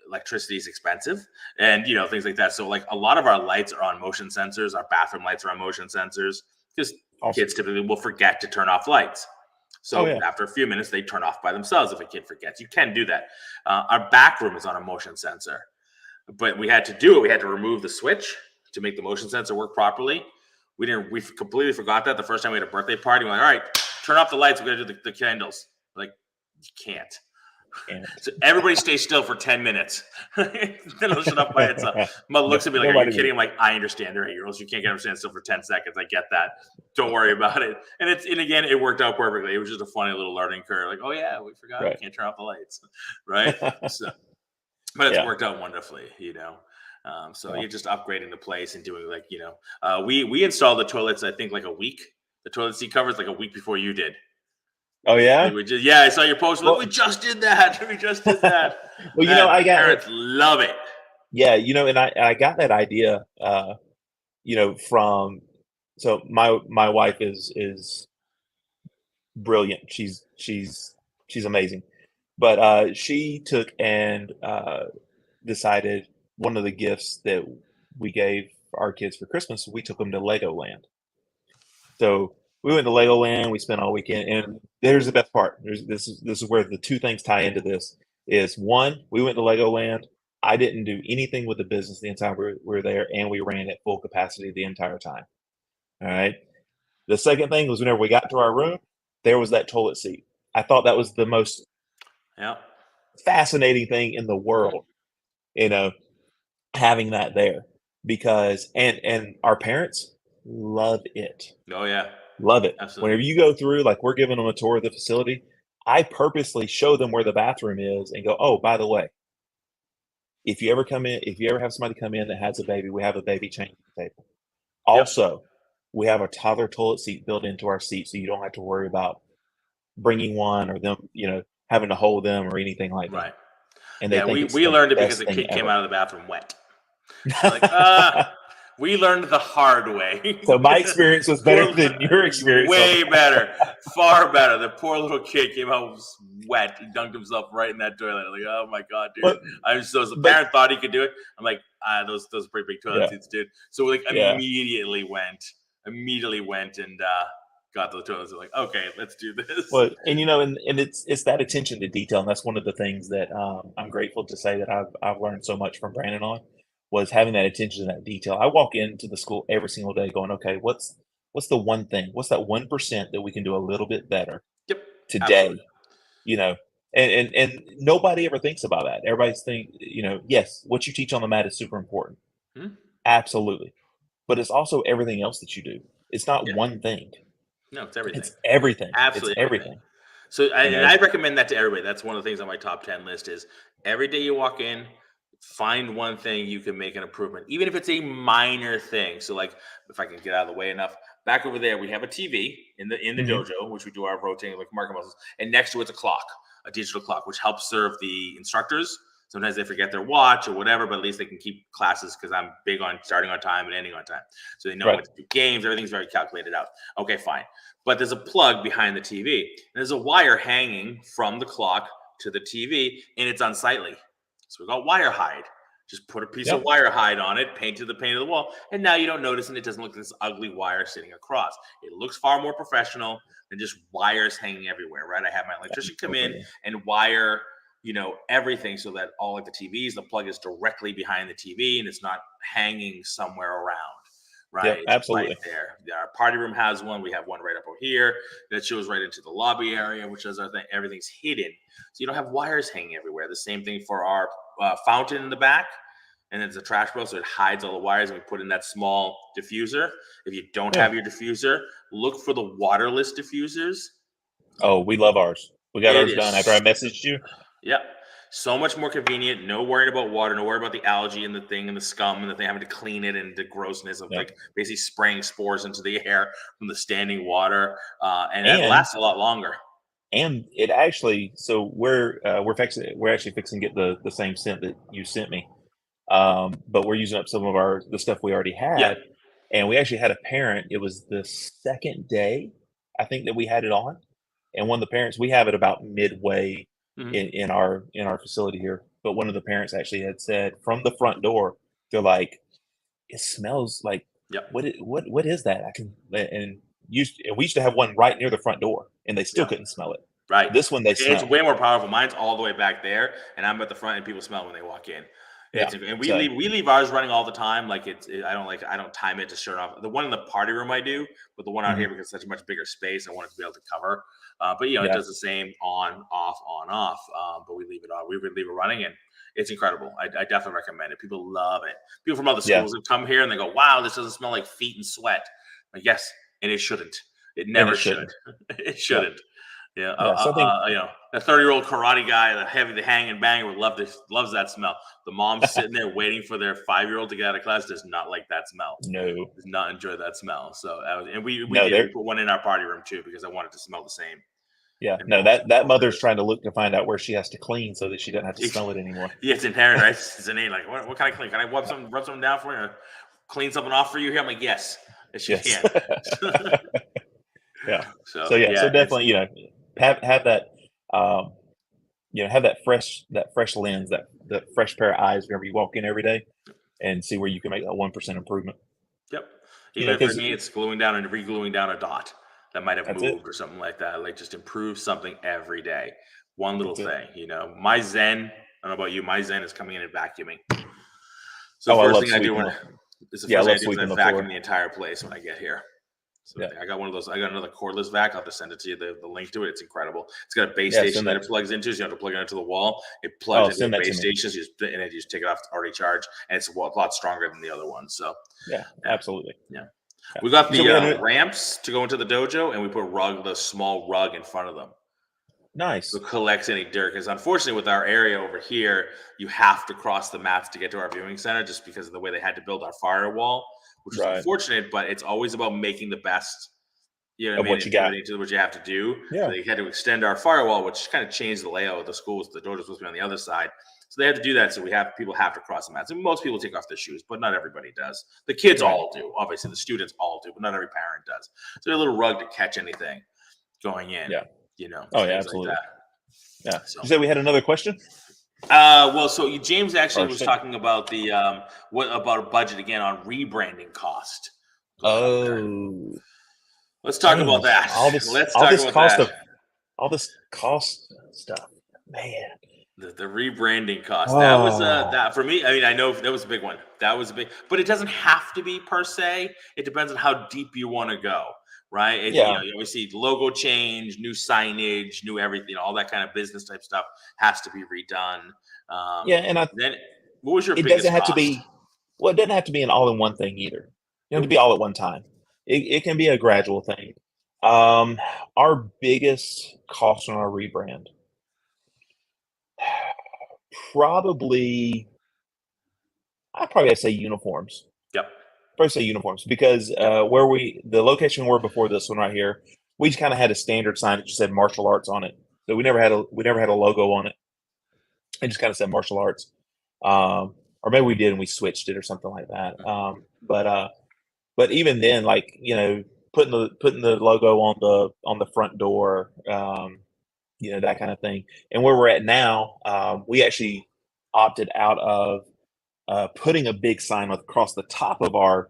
electricity is expensive, and things like that. So like a lot of our lights are on motion sensors. Our bathroom lights are on motion sensors, because Awesome. kids typically will forget to turn off lights. Oh So yeah. after a few minutes, they turn off by themselves if a kid forgets. You can do that. Our back room is on a motion sensor, but we had to do it. We had to remove the switch to make the motion sensor work properly. We completely forgot that the first time we had a birthday party. We're like, all right, turn off the lights. We're going to do the candles. Like, you can't. And So everybody stay still for 10 minutes. Then it'll shut up by itself. Mother looks at me like, are you Nobody kidding? knew. I'm like, I understand. They're 8-year-olds. You can't get them to stand still for 10 seconds. I get that. Don't worry about it. And again, it worked out perfectly. It was just a funny little learning curve. Like, oh yeah, we forgot. We Right. can't turn off the lights. Right. So, but it's Yeah. worked out wonderfully. So Yeah. you're just upgrading the place and doing we installed the toilets, I think, like a week. The toilet seat covers like a week before you did. Oh yeah. Yeah, I saw your post. Like, Well, we just did that. We just did that. well, And I got it. parents love it. Yeah, and I got that idea, from so my wife is brilliant. She's amazing. But she took and decided one of the gifts that we gave our kids for Christmas, we took them to Legoland. So we went to Legoland. We spent all weekend, and there's the best part. This is where the two things tie into this. Is one, we went to Legoland. I didn't do anything with the business the entire we were there, and we ran at full capacity the entire time. All right. The second thing was whenever we got to our room, there was that toilet seat. I thought that was the most Yeah. fascinating thing in the world, you know, having that there, because and our parents love it. Oh yeah. Love it. Absolutely. Whenever you go through, like we're giving them a tour of the facility, I purposely show them where the bathroom is and go, oh, by the way, if you ever have somebody come in that has a baby, we have a baby changing table. Yep. Also, we have a toddler toilet seat built into our seat, so you don't have to worry about bringing one or them, having to hold them or anything like that. Right. And they Yeah, think we it's we the learned it because best the thing kid came ever. out of the bathroom wet. Like, we learned the hard way. So my experience was better than your experience. Way better, far better. The poor little kid came out wet. He dunked himself right in that toilet. I'm like, oh my god, dude! But The but parent thought he could do it. I'm like, those are pretty big toilet yeah, seats, dude. So we yeah. immediately went and got the toilets. Like, okay, let's do this. Well, and it's that attention to detail, and that's one of the things that I'm grateful to say that I've learned so much from Brannon on, was having that attention to that detail. I walk into the school every single day going, okay, what's the one thing? What's that 1% that we can do a little bit better Yep, absolutely. today? You know, and nobody ever thinks about that. Everybody's yes, what you teach on the mat is super important. Hmm? Absolutely. But it's also everything else that you do. It's not Yeah, one thing. no, it's everything. It's everything. It's Absolutely everything. everything. So You and know, I recommend that to everybody. That's one of the things on my top 10 list is every day you walk in, find one thing you can make an improvement, even if it's a minor thing. So like if I can get out of the way enough, back over there we have a TV in the hmm dojo, which we do our rotating like Marco Mazzola, and next to it's a clock, a digital clock, which helps serve the instructors. Sometimes they forget their watch or whatever, but at least they can keep classes because I'm big on starting on time and ending on time. So they know right. when to do games, everything's very calculated out. Okay, fine. But there's a plug behind the TV. And there's a wire hanging from the clock to the TV, and it's unsightly. So we got wire hide. Just put a piece of Yep. wire hide on it, painted the paint of the wall, and now you don't notice, and it doesn't look like this ugly wire sitting across. It looks far more professional than just wires hanging everywhere, right? I have my electrician come in Absolutely. and wire, everything so that all like the TVs, the plug is directly behind the TV and it's not hanging somewhere around, right? Yep. It's right Absolutely. there. Our party room has one. We have one right up over here that shows right into the lobby area, which is our thing. Everything's hidden. So you don't have wires hanging everywhere. The same thing for our fountain in the back. And it's a trash barrel, so it hides all the wires. And we put in that small diffuser. If you don't Yeah. have your diffuser, look for the waterless diffusers. Oh, we love ours. We got It ours done after I is, messaged you. yep, so much more convenient. No worrying about water. No worry about the algae and the thing and the scum and the thing having to clean it and the grossness of Yep. like basically spraying spores into the air from the standing water. And that And lasts a lot longer. it actually, so we're actually fixing to get the same scent that you sent me. But we're using up some of the stuff we already Yep. had, and we actually had a parent. It was the second day, I think, that we had it on, and one of the parents, we have it about midway Mhm. in our facility here. But one of the parents actually had said from the front door, they're like, "It smells like Yep. what is that?" And we used to have one right near the front door, and they still Yep. couldn't smell it. Right. This one they It's smell. way more powerful. Mine's all the way back there, and I'm at the front, and people smell when they walk in. Yeah. And we So leave ours running all the time. Like I don't time it to shut off. The one in the party room I do, but the one out here mhm, because it's such a much bigger space, I want it to be able to cover. But it yeah, does the same on off on off. But we leave it on. We would leave it running, and it's incredible. I definitely recommend it. People love it. People from other yeah, schools have come here and they go, "Wow, this doesn't smell like feet and sweat." Like yes, and it shouldn't. It and it never should. shouldn't. It Yeah, shouldn't. Yeah, yeah. So I think a 30-year-old karate guy, the hang and bang would loves that smell. The mom's sitting there waiting for their 5-year-old to get out of class, does not like that smell. no, Does not enjoy that smell. So and no, we they're put one in our party room too because I wanted to smell the same. yeah, And no. most That people mother's trying to look to find out where she has to clean so that she doesn't have to smell it anymore. yeah, it's inherent, right? It's innate. Like what can I clean? Can I rub something down for you? Or clean something off for you here? I'm like yes, yes you Yes. can. Yeah. So So yeah, so yeah, it's definitely, have that, um, have that fresh lens, that fresh pair of eyes whenever you walk in every day, and see where you can make that 1% improvement. yep. Even for Because me, it's gluing down and re-gluing down a dot that might have that's it. moved or something like that. Like just improve something every day. One little That's it. thing, My Zen, I don't know about you, my Zen is coming in and vacuuming. So Oh, I first love thing I do sweeping. when it's the Yeah, I first thing I love do is I sweeping the vacuum floor. the entire place when I get here. So Yeah. I got one of those. I got another cordless vac. I'll just send it to you. The link to it. It's incredible. It's got a base Yeah, station send that that. it plugs into. So you don't have to plug it into the wall. It plugs Oh, into the send that to base me. station. And then you just take it off. It's already charged, and it's a lot stronger than the other one. So Yeah, yeah, absolutely. yeah. Yeah. We got You said the we had a ramps to go into the dojo, and we put the small rug in front of them. So nice. it collects any dirt. Because unfortunately, with our area over here, you have to cross the mats to get to our viewing center, just because of the way they had to build our firewall, which was Right. unfortunate. But it's always about making the best. You know what Of I mean? what you And got. pivoting to what you have to do. So Yeah. they had to extend our firewall, which kind of changed the layout of the schools. The dojo was supposed to be on the other side. So they had to do that. So people have to cross the mats. And most people take off their shoes, but not everybody does. The kids Right. all do. Obviously, the students all do, but not every parent does. So a little rug to catch anything going in, Yeah. Oh, yeah, things like absolutely. that. Yeah. So You said we had another question? James actually Or was statement? talking about what about a budget again on rebranding cost going up there. Oh, Let's talk about James, that. all this Let's all talk this about cost that. of all this cost stuff. Man. The rebranding cost. That was Oh, that for me. I mean, I know that was a big one. That was a big, but it doesn't have to be per se. It depends on how deep you want to go, right? yeah. You always see logo change, new signage, new everything, all that kind of business type stuff has to be redone. Yeah, and Then, what was your it doesn't biggest have to cost? be well, it doesn't have to be an all-in-one thing either. You don't have to Nope. be all at one time. It can be a gradual thing. Our biggest cost on our rebrand, probably, I'd probably say uniforms. Yep. Probably say uniforms because Yep. the location we were before this one right here, we just kind of had a standard sign that just said martial arts on it. So we never had a logo on it. It just kind of said martial arts. Or maybe we did and we switched it or something like that. But even then, like, putting the logo on the front door, that kind of thing. And where we're at now, we actually opted out of putting a big sign across the top of our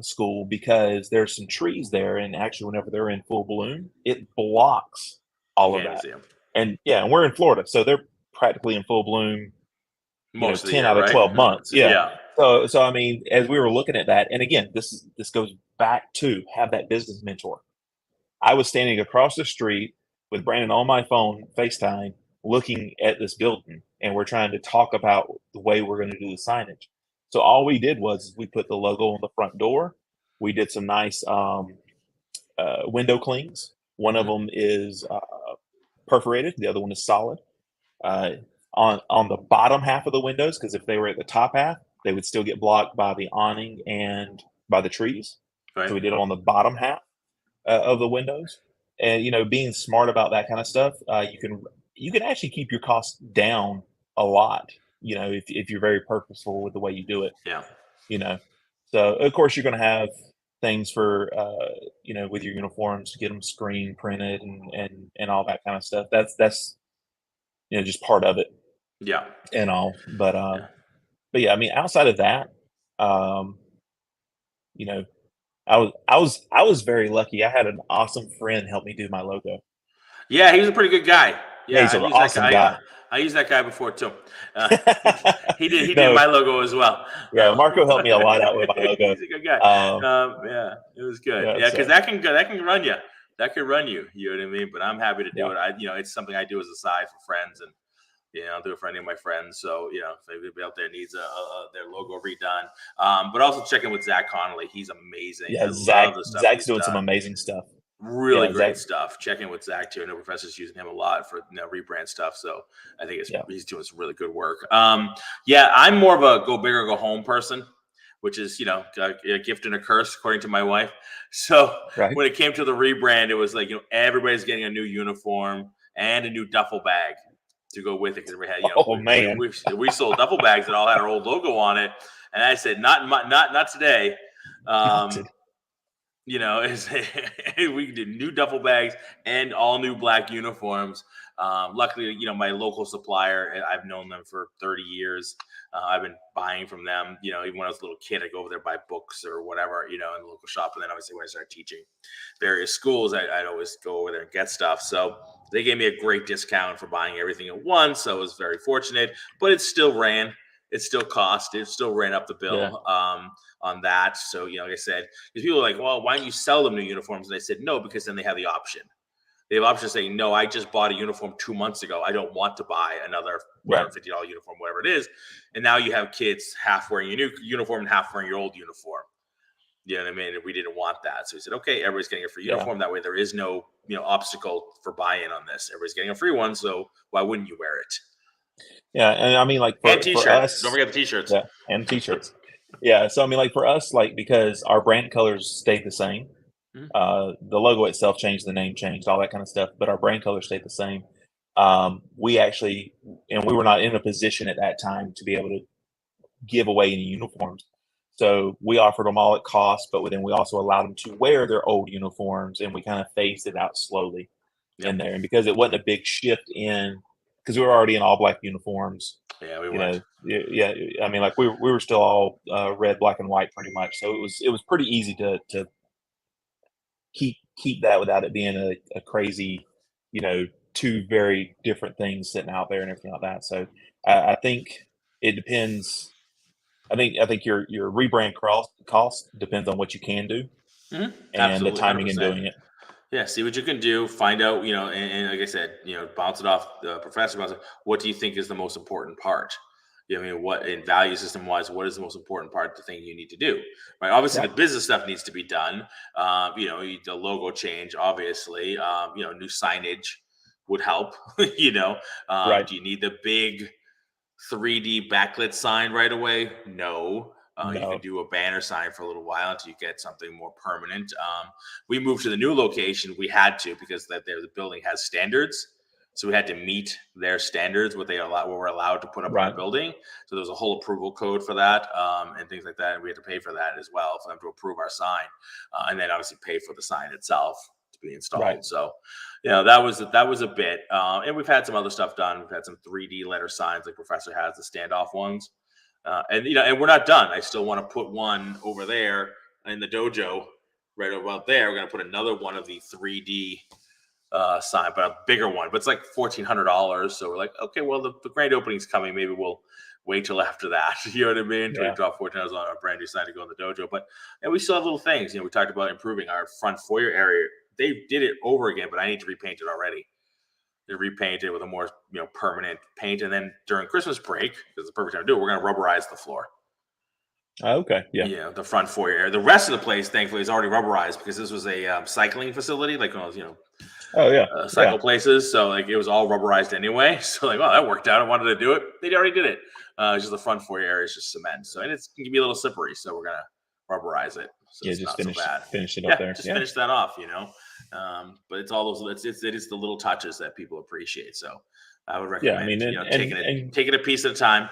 school because there's some trees there, and actually, whenever they're in full bloom, it blocks You all of can't even that. see them And yeah, and we're in Florida, so they're practically in full bloom, most of the 10 year, out of right? 12 months. Yeah. Yeah. So I mean, as we were looking at that, and again, this goes back to have that business mentor. I was standing across the street with Brandon on my phone, FaceTime, looking at this building, and we're trying to talk about the way we're going to do the signage. So all we did was we put the logo on the front door. We did some nice window clings. One of Hmm. them is perforated. The other one is solid. Uh, on the bottom half of the windows, because if they were at the top half, they would still get blocked by the awning and by the trees. So Right. we did it on the bottom half of the windows. And being smart about that kind of stuff, you can actually keep your costs down a lot. If you're very purposeful with the way you do it. Yeah. You know, so of course you're going to have things for with your uniforms to get them screen printed and all that kind of stuff. That's just part of it Yeah. and all. Yeah. But yeah, I mean, outside of that, um, you know, I was very lucky. I had an awesome friend help me do my logo. Yeah, he was a pretty good guy. Yeah, Yeah, he's I an used that awesome guy. guy. I used that guy before too. Uh, he did No, my logo as well. yeah, Marco helped me a lot out with my logo. He's a good guy. Um, Yeah, it was good. yeah, Yeah, because so that can run you. That can run you. You know what I mean? But I'm happy to yeah, do it. It's something I do as a side for friends, and I'll do it for any of my friends. So if anybody out there needs their logo redone, but also check in with Zach Connolly. He's amazing. yeah. I love the stuff Zach's he's doing some done. amazing stuff. Really Yeah, great Zach. stuff. Check in with Zach too. I know professors using him a lot for rebrand stuff. So I think Yeah, he's doing some really good work. Yeah, I'm more of a go big or go home person, which is a gift and a curse according to my wife. So right. when it came to the rebrand, it was like everybody's getting a new uniform and a new duffel bag to go with it because we had Oh man, we sold duffel bags that all had our old logo on it, and I said not today. not Um, to, is we did new duffel bags and all new black uniforms. Luckily, my local supplier, I've known them for 30 years. I've been buying from them, even when I was a little kid, I go over there, buy books or whatever, in the local shop. And then obviously when I started teaching various schools, I'd always go over there and get stuff. So they gave me a great discount for buying everything at once. So I was very fortunate, but it still ran. It still cost. It still ran up the yeah, bill on that. So, like I said, because people are like, well, why don't you sell them new uniforms? And I said, no, because then they have the option. They have options saying, no, I just bought a uniform 2 months ago. I don't want to buy another right. $150 uniform, whatever it is. And now you have kids half wearing your new uniform and half wearing your old uniform. You know what I mean? And we didn't want that. So we said, okay, everybody's getting a free Yeah, uniform. That way there is no, obstacle for buy-in on this. Everybody's getting a free one. So why wouldn't you wear it? yeah. And I mean, like And for t-shirts. Don't us, forget the t-shirts. yeah, and t-shirts. Yeah, so I mean, like for us, like because our brand colors stayed the same. Mhm. The logo itself changed, the name changed, all that kind of stuff, but our brand color stayed the same. We actually, and we were not in a position at that time to be able to give away any uniforms. So we offered them all at cost, but then we also allowed them to wear their old uniforms, and we kind of phased it out slowly in Yep. there. And because it wasn't a big shift in, because we were already in all black uniforms, Yeah, we weren't. yeah. I mean, like we were still all red, black, and white pretty much. So it was pretty easy to keep that without it being a crazy, you know, two very different things sitting out there and everything like that. So I think it depends. I think your rebrand cost depends on what you can do and the Absolutely, timing in 100%. doing it. Yeah, see what you can do. Find out, and like I said, bounce it off the professor. Bounce it. What do you think is the most important part? You know, I mean, what in value system wise, what is the most important part, the thing you need to do, right? Obviously, Right. the business stuff needs to be done. You know, the logo change, obviously. You know, new signage would help. You know, Right. do you need the big 3D backlit sign right away? No. You can No. do a banner sign for a little while until you get something more permanent. We moved to the new location. We had to because the building has standards, so we had to meet their standards, what we're allowed to put up in our Right. building. So there was a whole approval code for that, and things like that. And we had to pay for that as well for them to approve our sign, and then obviously pay for the sign itself to be Right. installed. So you know, that was a bit, and we've had some other stuff done. We've had some 3D letter signs, like Professor has the standoff ones, and you know, and we're not done. I still want to put one over there in the dojo, right over out there. We're gonna put another one of the 3D sign, but a bigger one. But it's like $1,400. So we're like, okay, well, the grand opening's coming. Maybe we'll wait till after that. You know what I mean? To Yeah. drop $1,400 on a brand new sign to go in the dojo. But and we still have little things. You know, we talked about improving our front foyer area. They did it over again, but I need to repaint it already. They repaint it with a more permanent paint, and then during Christmas break, because it's the perfect time to do it, we're going to rubberize the floor. Okay. Yeah. Yeah, the front foyer area. The rest of the place, thankfully, is already rubberized because this was a cycling facility, like one of those, Oh yeah. cycle Yeah. places. So like it was all rubberized anyway. So like, oh, that worked out. I wanted to do it. They already did it. It's just the front foyer area is just cement. So and it can be a little slippery. So we're gonna rubberize it. So Yeah. it's Just not so bad. finish it up Yeah, there. just Yeah. finish that off. But it's all those. It is the little touches that people appreciate. So I would Yeah. I mean, recommend and taking it a piece at a time.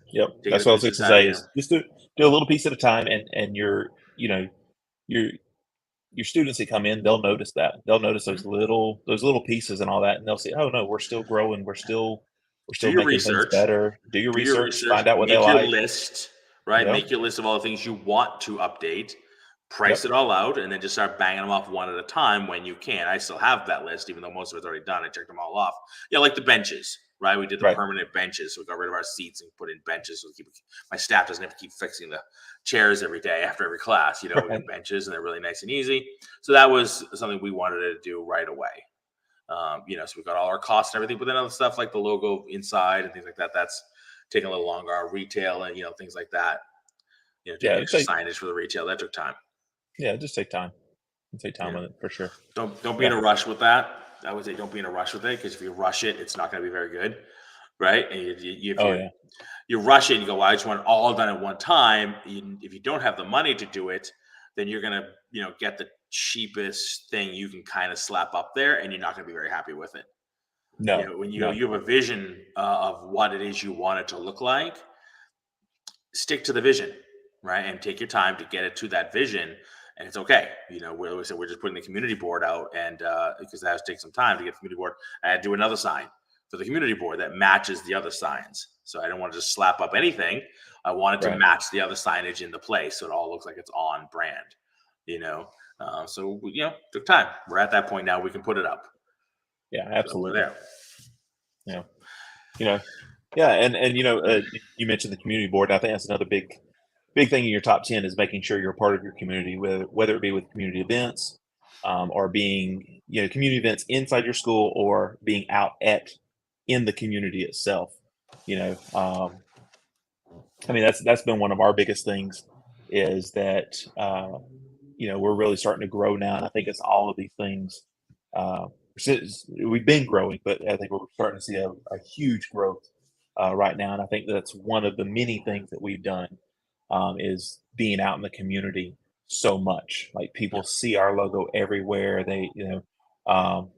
yep. Taking That's it a what I was piece at going a to time. say is just do a little piece at a time, and your your students that come in, they'll notice that. They'll notice Mhm. those little pieces and all that, and they'll say, "Oh no, we're still growing. We're Do still your making things research. better. Do your Do your research. research. Find out what they Make your like." list. Right. Yep. Make your list of all the things you want to update. Price Yep. it all out, and then just start banging them off one at a time when you can. I still have that list, even though most of it's already done. I checked them all off. Yeah, like the benches, right? We did the Right. permanent benches, so we got rid of our seats and put in benches. So my staff doesn't have to keep fixing the chairs every day after every class. You know, we got Right. benches, and they're really nice and easy. So that was something we wanted to do right away. So we got all our costs and everything, but then other stuff like the logo inside and things like that. That's taking a little longer. Our retail and things like that. Doing Yeah. the It'd extra take signage for the retail that took time. Yeah. Just take time. Take time Yeah. with it for sure. Don't be in Yeah. a rush with that. I would say don't be in a rush with it because if you rush it, it's not going to be very good, right? And if Oh yeah. you rush it and you go, well, I just want it all done at one time. If you don't have the money to do it, then you're gonna get the cheapest thing you can kind of slap up there, and you're not going to be very happy with it. No. When No. you have a vision of what it is you want it to look like, stick to the vision, right? And take your time to get it to that vision. And it's okay. We said we're just putting the community board out, and because that has to take some time to get the community board, I had to do another sign for the community board that matches the other signs. So I don't want to just slap up anything. I wanted to Right. match the other signage in the place, so it all looks like it's on brand. Took time. We're at that point now. We can put it up. Yeah. So we're Absolutely. there. Yeah. You know. Yeah. And you mentioned the community board. I think that's another big thing in your top 10 is making sure you're a part of your community, whether it be with community events, or being, community events inside your school or being out in the community itself. I mean, that's been one of our biggest things is that, we're really starting to grow now. And I think it's all of these things. Uh, we've been growing, but I think we're starting to see a huge growth right now. And I think that's one of the many things that we've done is being out in the community so much. Like people Yeah. see our logo everywhere.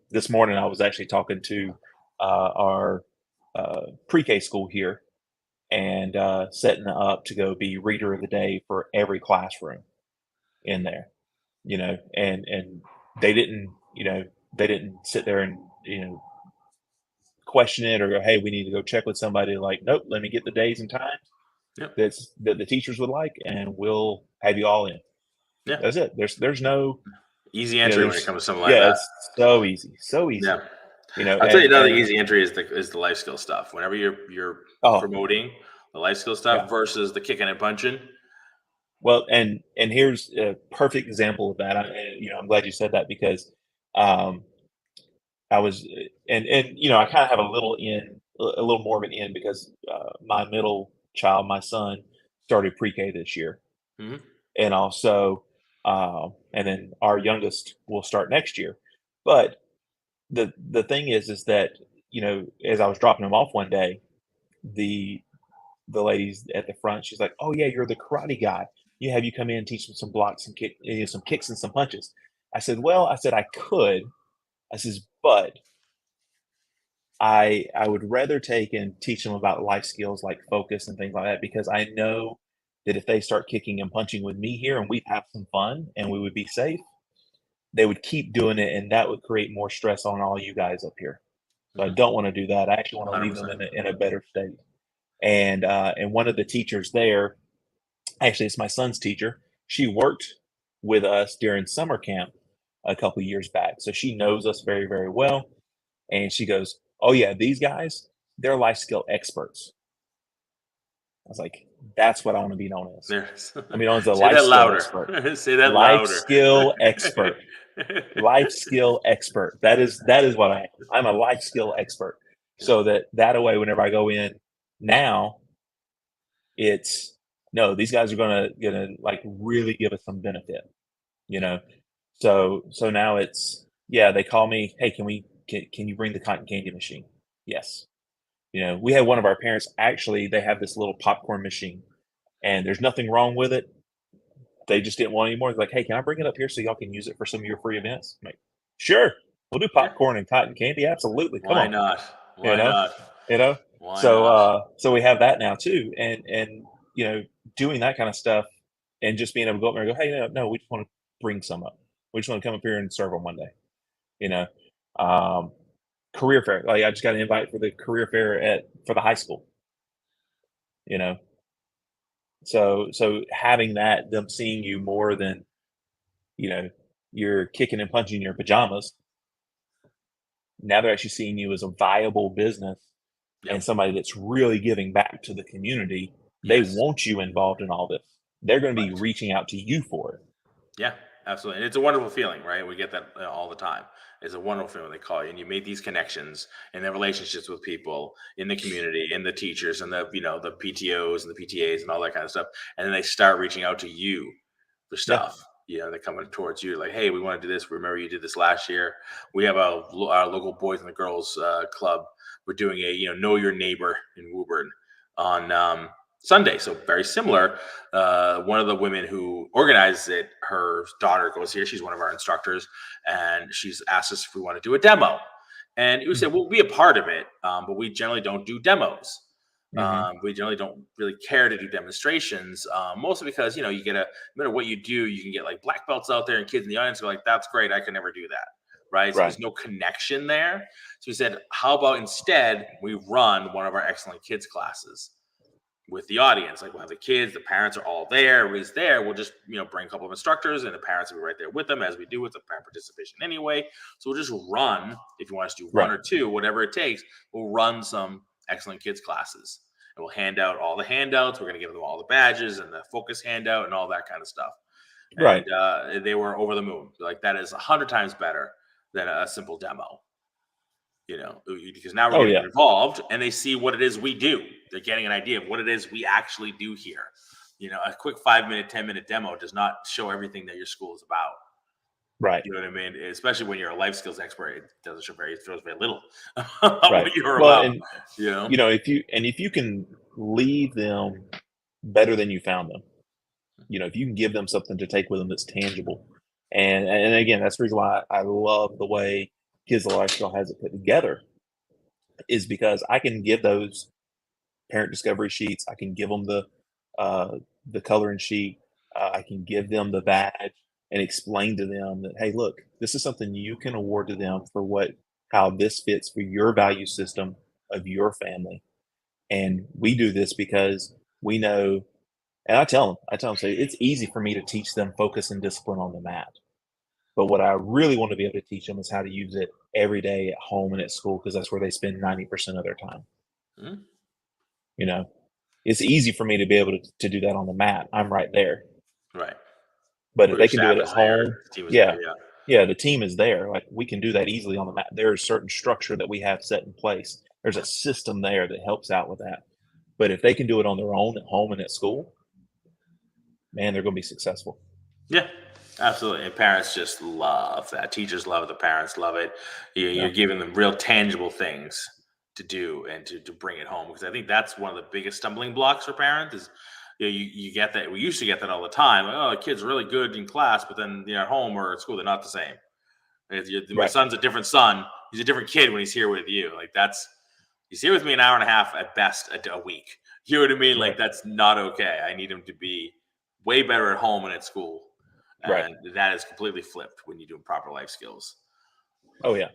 This morning I was actually talking to our pre-K school here and setting up to go be reader of the day for every classroom in there. And they didn't sit there and question it or go, hey, we need to go check with somebody. Like, nope, let me get the days and times Yep. that the teachers would like, and we'll have you all in. Yeah. That's it. There's no, Easy entry when it comes to something like yeah, that. it's so easy, so easy. Yeah. I'll tell you another And easy entry is the life skill stuff. Whenever you're oh promoting the life skill stuff yeah, versus the kicking and punching. well, and here's a perfect example of that. I'm glad you said that because um, I was, and I kind of have a little in a little more of an in because my middle child, my son, started pre-K this year, Mhm. and also, and then our youngest will start next year. But the thing is that as I was dropping him off one day, the the ladies at the front, she's like, "Oh yeah, you're the karate guy. You come in and teach them some blocks and some kicks and some punches." I said, "Well, I said I could." I says, "But I would rather take and teach them about life skills like focus and things like that because I know that if they start kicking and punching with me here and we'd have some fun and we would be safe, they would keep doing it and that would create more stress on all you guys up here. So I Mhm. don't want to do that. I actually want to leave them 100%. in a better state." And one of the teachers there, actually it's my son's teacher, she worked with us during summer camp a couple years back. So she knows us very, very well. And she goes, "Oh yeah, these guys, they're life skill experts." I was like, "That's what I want to be known as. There's I mean, known as a say life that skill louder. expert. Say that Life louder. skill expert. Life skill expert. That is what I am. I'm a life skill expert. Yeah. So that way, whenever I go in now, it's no, these guys are gonna like really give us some benefit, you know. So now it's yeah, they call me, "Hey, can you bring the cotton candy machine?" Yes. We had one of our parents actually, they have this little popcorn machine and there's nothing wrong with it. They just didn't want any more. They're like, "Hey, can I bring it up here so y'all can use it for some of your free events?" I'm like, "Sure. We'll do Yeah. popcorn and cotton candy. Absolutely. Come Why on." not? You Why know, not? you know. Why So not? so we have that now too. And doing that kind of stuff and just being able to go up there and go, "Hey, no, we just want to bring some up. We just want to come up here and serve them one day." You know. Um career fair. Like I just got an invite for the career fair for the high school, you know. So having that, them seeing you more than, you know, you're kicking and punching in your pajamas. Now they're actually seeing you as a viable business and Yep. somebody that's really giving back to the community. They Yes. want you involved in all this. They're going to be Right. reaching out to you for it. Yeah, absolutely. And it's a wonderful feeling, right? We get that all the time. It's a wonderful feeling they call you and you make these connections and the relationships with people in the community and the teachers and the PTOs and the PTAs and all that kind of stuff. And then they start reaching out to you for Yeah. stuff. They're coming towards you like, "Hey, we want to do this. Remember you did this last year. We have our local boys and the girls club. We're doing a know your neighbor in Woburn on Sunday." So very similar. One of the women who organizes it, her daughter goes here. She's one of our instructors, and she's asked us if we want to do a demo. And we said we'll be a part of it, but we generally don't do demos. Mm-hmm. We generally don't really care to do demonstrations, mostly because you get no matter what you do, you can get like black belts out there, and kids in the audience are like, "That's great, I can never do that." Right? So Right. there's no connection there. So we said, "How about instead we run one of our excellent kids classes?" With the audience. Like we'll have the kids, the parents are all there, everybody's there. We'll just, bring a couple of instructors and the parents will be right there with them as we do with the parent participation anyway. So we'll just run, if you want us to do one Right. or two, whatever it takes, we'll run some excellent kids classes. And we'll hand out all the handouts. We're going to give them all the badges and the focus handout and all that kind of stuff. And Right. they were over the moon. Like that is 100 times better than a simple demo. Because now we're Oh getting yeah. them involved and they see what it is we do. They're getting an idea of what it is we actually do here. A quick 5 minute, 10 minute demo does not show everything that your school is about. Right. You know what I mean? Especially when you're a life skills expert, it doesn't show it shows very little Right. what you're Well, about. and You know? if you can leave them better than you found them, if you can give them something to take with them that's tangible. And again, that's the reason why I love the way Kids of Lifestyle has it put together, is because I can give those parent discovery sheets. I can give them the coloring sheet. I can give them the badge and explain to them that, hey, look, this is something you can award to them for how this fits for your value system of your family. And we do this because we know, and I tell them, say it's easy for me to teach them focus and discipline on the mat. But what I really want to be able to teach them is how to use it every day at home and at school, because that's where they spend 90% of their time. Mhm. You know, it's easy for me to be able to do that on the mat. I'm right there. Right. But if Or your they can do staff it at is there, home, the team is there. yeah, Yeah. yeah, the team is there. Like we can do that easily on the mat. There is certain structure that we have set in place. There's a system there that helps out with that. But if they can do it on their own at home and at school, man, they're going to be successful. Yeah, absolutely. And parents just love that. Teachers love it. The parents love it. You're Yeah. giving them real tangible things to do and to bring it home. Because I think that's one of the biggest stumbling blocks for parents is you get that. We used to get that all the time. Like, oh, the kid's really good in class, but then at home or at school, they're not the same. My Right. son's a different son. He's a different kid when he's here with you. Like he's here with me an hour and a half at best a week. You know what I mean? Like Right. that's not okay. I need him to be way better at home and at school. Right. And that is completely flipped when you do proper life skills. Oh yeah.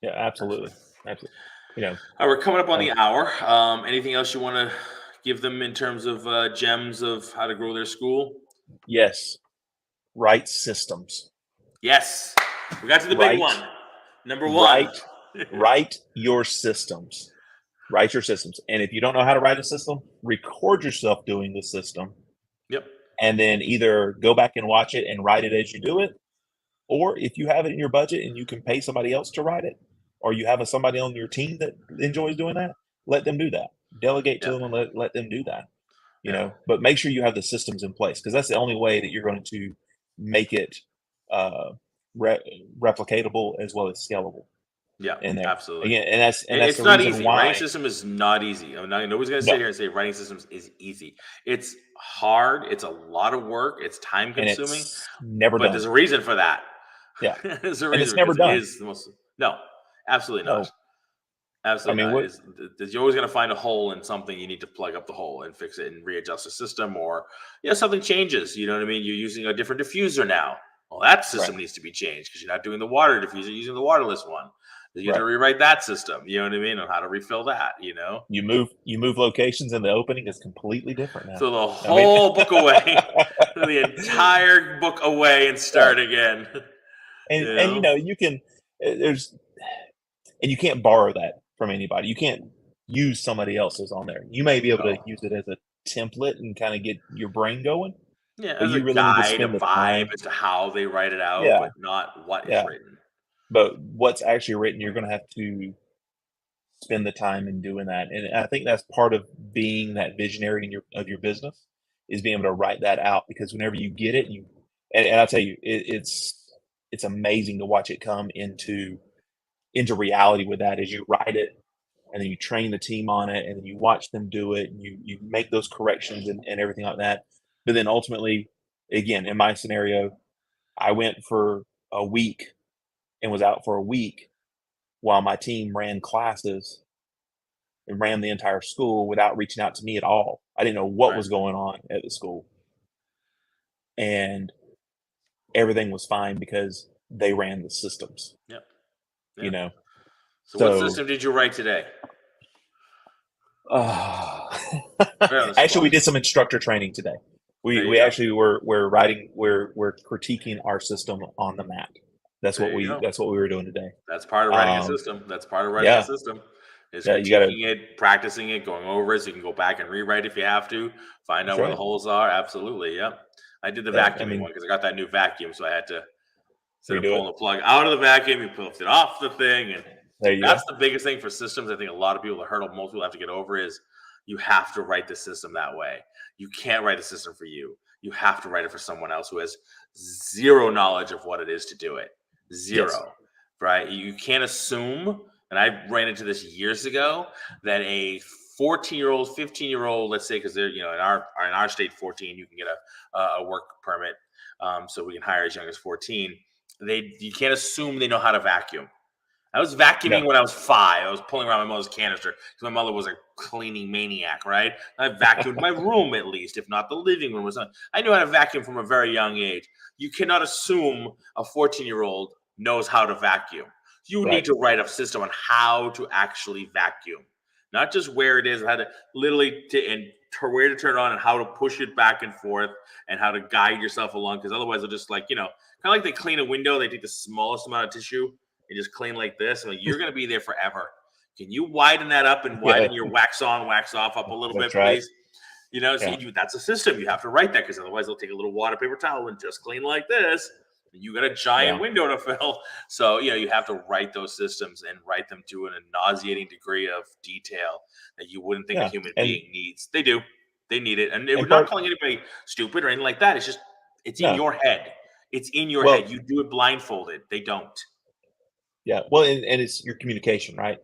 Yeah, absolutely. Absolutely. All right, we're coming up on the hour. Anything else you want to give them in terms of gems of how to grow their school? Yes. Right systems. Yes. We got to the big one. Number one. Write your systems. Write your systems. And if you don't know how to write a system, record yourself doing the system. Yep. And then either go back and watch it and write it as you do it. Or if you have it in your budget and you can pay somebody else to write it, or you have somebody on your team that enjoys doing that, let them do that. Delegate to them and let them do that. You know, but make sure you have the systems in place because that's the only way that you're going to make it replicatable as well as scalable. Yeah, absolutely. Again, and that's it's the not reason easy. why Writing system is not easy. Nobody's going to sit here and say writing systems is easy. It's hard. It's a lot of work. It's time consuming. And it's never but done. There's a reason for that. Yeah, there's a reason. And it's never done. It is the most. No, absolutely not. No. Absolutely not. You're always going to find a hole in something. You need to plug up the hole and fix it and readjust the system, or something changes. You know what I mean? You're using a different diffuser now. Well, that system needs to be changed because you're not doing the water diffuser, you're using the waterless one. You have to rewrite that system. You know what I mean? On how to refill that. You move locations, and the opening is completely different now. So the whole book away, the entire book away, and start again. And you can you can't borrow that from anybody. You can't use somebody else's on there. You may be able to use it as a template and kind of get your brain going. Yeah, but as you a really guide, need to spend a the time vibe as to how they write it out, but not what is written. But what's actually written, you're going to have to spend the time in doing that. And I think that's part of being that visionary of your business is being able to write that out, because whenever you get it, and I'll tell you, it's amazing to watch it come into reality with that as you write it and then you train the team on it and then you watch them do it and you make those corrections and everything like that. But then ultimately, again, in my scenario, I went for a week and was out for a week while my team ran classes and ran the entire school without reaching out to me at all. I didn't know what was going on at the school. And everything was fine because they ran the systems. Yep. So what system did you write today? Actually, we did some instructor training today. We actually were critiquing our system on the mat. That's what we were doing today. That's part of writing a system. That's part of writing a system. Is critiquing it, practicing it, going over it, so you can go back and rewrite if you have to, find out where the holes are. Absolutely, yep. I did the vacuuming one because I got that new vacuum, so I had to instead of pulling the plug out of the vacuum, you pulled it off the thing, and that's the biggest thing for systems. I think a lot of people, the hurdle most people have to get over is you have to write the system that way. You can't write a system for you. You have to write it for someone else who has zero knowledge of what it is to do it. Zero, right? You can't assume, and I ran into this years ago, that a 14-year-old, 15-year-old, let's say, because they're, in our state, 14, you can get a work permit, so we can hire as young as 14. You can't assume they know how to vacuum. I was vacuuming when I was 5. I was pulling around my mother's canister because my mother was a cleaning maniac, right? I vacuumed my room at least, if not the living room. I knew how to vacuum from a very young age. You cannot assume a 14-year-old knows how to vacuum. You need to write a system on how to actually vacuum, not just where it is, how to literally where to turn it on and how to push it back and forth and how to guide yourself along. Because otherwise, they'll just kind of like they clean a window, they take the smallest amount of tissue and just clean like this. And you're going to be there forever. Can you widen that up and widen your wax on, wax off up a little bit, please? That's a system. You have to write that because otherwise they'll take a little water paper towel and just clean like this. You got a giant Yeah. window to fill. So, you have to write those systems and write them to a nauseating degree of detail that you wouldn't think a Yeah. human being needs. They do. They need it. And we're And not part, calling anybody stupid or anything like that. It's just, it's in no. your head. It's in your head. Well, You do it blindfolded. They don't. yeah. Well, and it's your communication, right?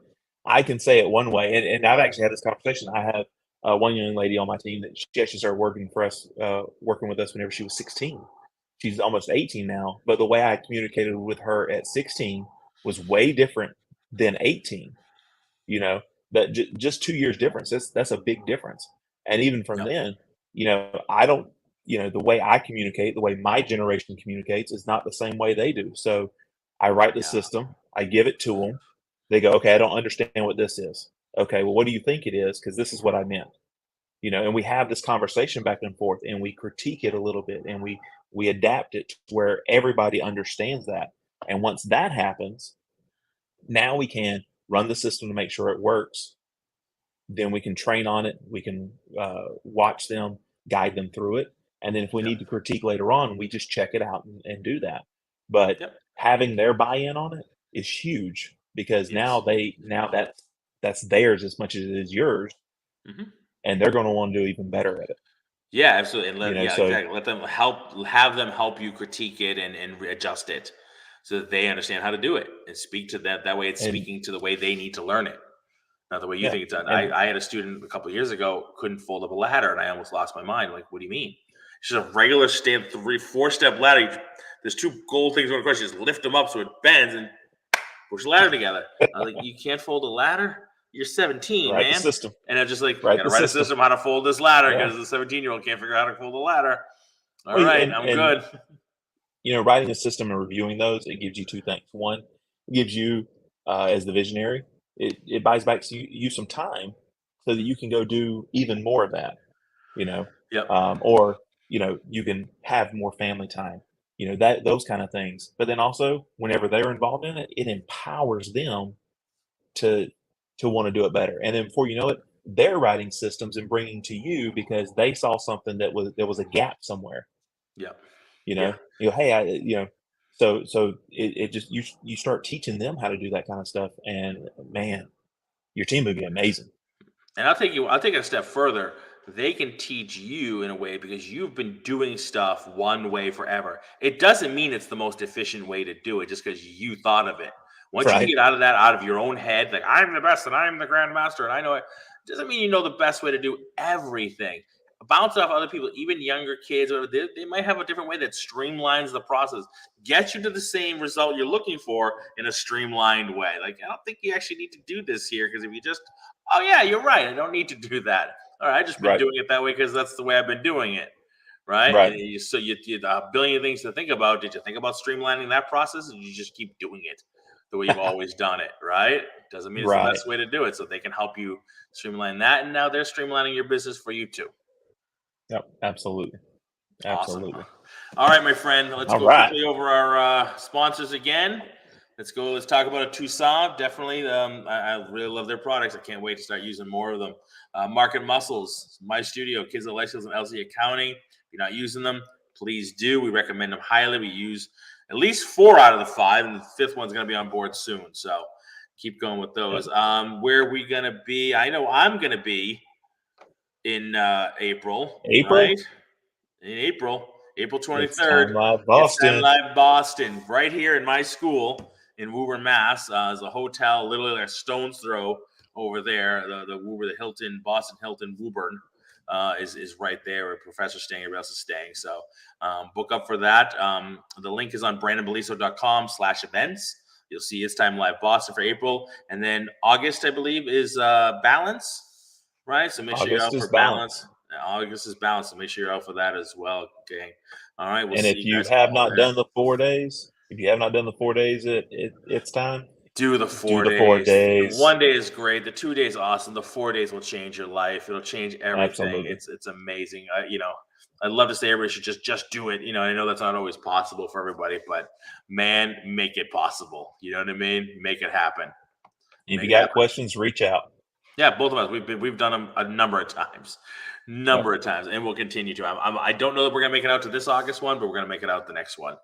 I can say it one way, and I've actually had this conversation. I have one young lady on my team that she actually started working for us, working with us whenever she was 16. She's almost 18 now, but the way I communicated with her at 16 was way different than 18. You know, that just 2 years difference. That's a big difference. And even from Yep. then, I don't, the way I communicate, the way my generation communicates is not the same way they do. So I write the Yeah. system, I give it to them. They go, okay, I don't understand what this is. Okay, well, what do you think it is? Because this is what I meant. And we have this conversation back and forth, and we critique it a little bit, and we adapt it to where everybody understands that. And once that happens, now we can run the system to make sure it works. Then we can train on it. We can watch them, guide them through it. And then if we Yep. need to critique later on, we just check it out and do that. But Yep. having their buy-in on it is huge because Yes. now that's theirs as much as it is yours, Hmm. and they're going to want to do even better at it. Yeah, absolutely. And You know, yeah, so exactly. Let them have them help you critique it and adjust it so that they understand how to do it and speak to that. That way it's and speaking to the way they need to learn it, not the way you yeah, think it's done. and I had a student a couple of years ago couldn't fold up a ladder, and I almost lost my mind. Like, what do you mean? It's just a regular step, 4-step ladder. There's two gold things going across. You just lift them up so it bends and push the ladder together. I was like, you can't fold a ladder? You're 17, write the man. system, And I'm just like, write got to the write a system. system how to fold this ladder Yeah. because the 17-year-old can't figure out how to fold a ladder. All Well, right, I'm and good. writing a system and reviewing those, it gives you two things. One, it gives you, as the visionary, it buys back you some time so that you can go do even more of that, you know, Yep. or, you can have more family time, that those kind of things. But then also, whenever they're involved in it, it empowers them to want to do it better. And then before you know it, they're writing systems and bringing to you because they saw something there was a gap somewhere. Yep. You Yeah. know, hey, so it just you start teaching them how to do that kind of stuff, and man, your team would be amazing. And I'll take it a step further. They can teach you in a way because you've been doing stuff one way forever. It doesn't mean it's the most efficient way to do it just because you thought of it. Once you can Right, get out of your own head, like I'm the best and I'm the grandmaster and I know it, doesn't mean you know the best way to do everything. Bounce off other people, even younger kids, or they might have a different way that streamlines the process, gets you to the same result you're looking for in a streamlined way. Like, I don't think you actually need to do this here because if you just, oh yeah, you're right, I don't need to do that. All right, I just been right, doing it that way because that's the way I've been doing it, right? right. And you a billion things to think about. Did you think about streamlining that process, or did you just keep doing it the way you've always done it? Right? Doesn't mean it's the Right. best way to do it. So they can help you streamline that, and now they're streamlining your business for you too. Yep. Absolutely. Awesome. Absolutely. All right, my friend. Let's All go right. quickly over our sponsors again. Let's go. Let's talk about a Tucson. Definitely, I really love their products. I can't wait to start using more of them. Market Muscles, My Studio, Kids and Life Skills and LC Accounting. If you're not using them, please do. We recommend them highly. We use at least 4 out of the 5, and the 5th one's going to be on board soon. So keep going with those. Yep. Where are we going to be? I know I'm going to be in April, April. right? In April It's Time 23rd. Live It's Time Boston. Live Boston, right here in my school in Woburn, Mass. There's a hotel literally a stone's throw over there. The Woburn, the Hilton, Boston Hilton Woburn is right there where Professor's staying, everybody else is staying. So book up for that. The link is on brandonbeliso.com/events. You'll see It's Time Live Boston for April. And then August, I believe, is Balance, right? So make sure you're August out is for Balance. balance. August is balanced, so make sure you're out for that as well, gang. All right, we'll And see if you you guys have all not there. done the 4 days, if you have not done the 4 days, it's time. Do the Do 4 the four days. The days. 1 day is great. The 2 days awesome. The 4 days will change your life. It'll change everything. Absolutely. It's amazing. I'd love to say everybody should just do it. I know that's not always possible for everybody, but man, make it possible. You know what I mean? Make it happen. If you Make it got happen. questions, reach out. Yeah, both of us. We've done them a number of times, Yep. and we'll continue to. I don't know that we're gonna make it out to this August one, but we're gonna make it out the next one.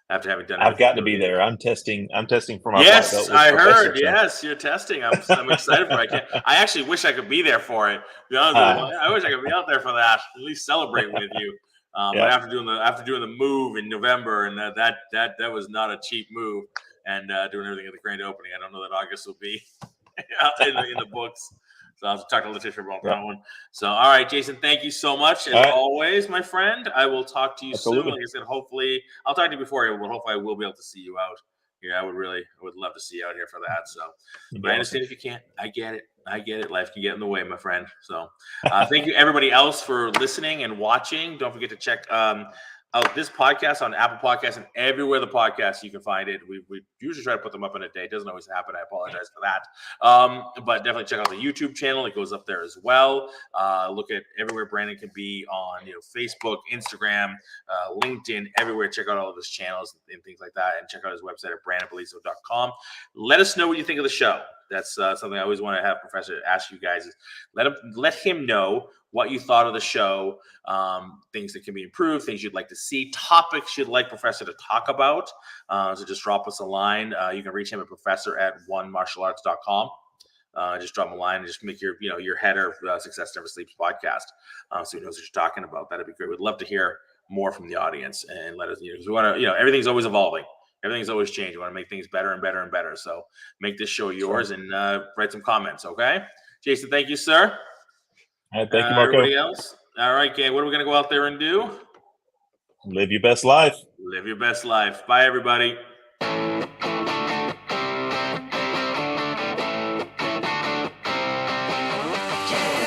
after having done. I've got to be there. I'm testing for my black Yes, belt with I Professor. heard. Yes, you're testing. I'm excited for it. I actually wish I could be there for it. To be honest with you, I wish I could be out there for that. At least celebrate with you. But after doing the move in November, and that was not a cheap move, and doing everything at the grand opening, I don't know that August will be in the books. So I'll have to talk to Letitia about that one. So, all right, Jason, thank you so much as always, my friend. I will talk to you soon. Like I said, hopefully, I'll talk to you before. Hopefully, I will be able to see you out. Yeah, I would love to see you out here for that. So, but I understand if you can't. I get it. Life can get in the way, my friend. So, thank you everybody else for listening and watching. Don't forget to check out this podcast on Apple Podcasts and everywhere the podcast you can find it. We usually try to put them up in a day. It doesn't always happen. I apologize for that. But definitely check out the YouTube channel. It goes up there as well. Look at everywhere Brannon can be on, Facebook, Instagram, LinkedIn, everywhere. Check out all of his channels and things like that. And check out his website at brannonbeliso.com. Let us know what you think of the show. That's something I always want to have Professor ask you guys. Is let him know what you thought of the show, things that can be improved, things you'd like to see, topics you'd like Professor to talk about. So just drop us a line. You can reach him at professor@onemartialarts.com. Just drop him a line and just make your header Success Never Sleeps podcast, so he knows what you're talking about. That'd be great. We'd love to hear more from the audience and let us, because we want to, everything's always evolving. Everything's always changing. We want to make things better and better and better. So make this show yours and write some comments. Okay. Jason, thank you, sir. All right, thank you, Marco. Everybody else. All right, gang. What are we going to go out there and do? Live your best life. Live your best life. Bye, everybody. Yeah.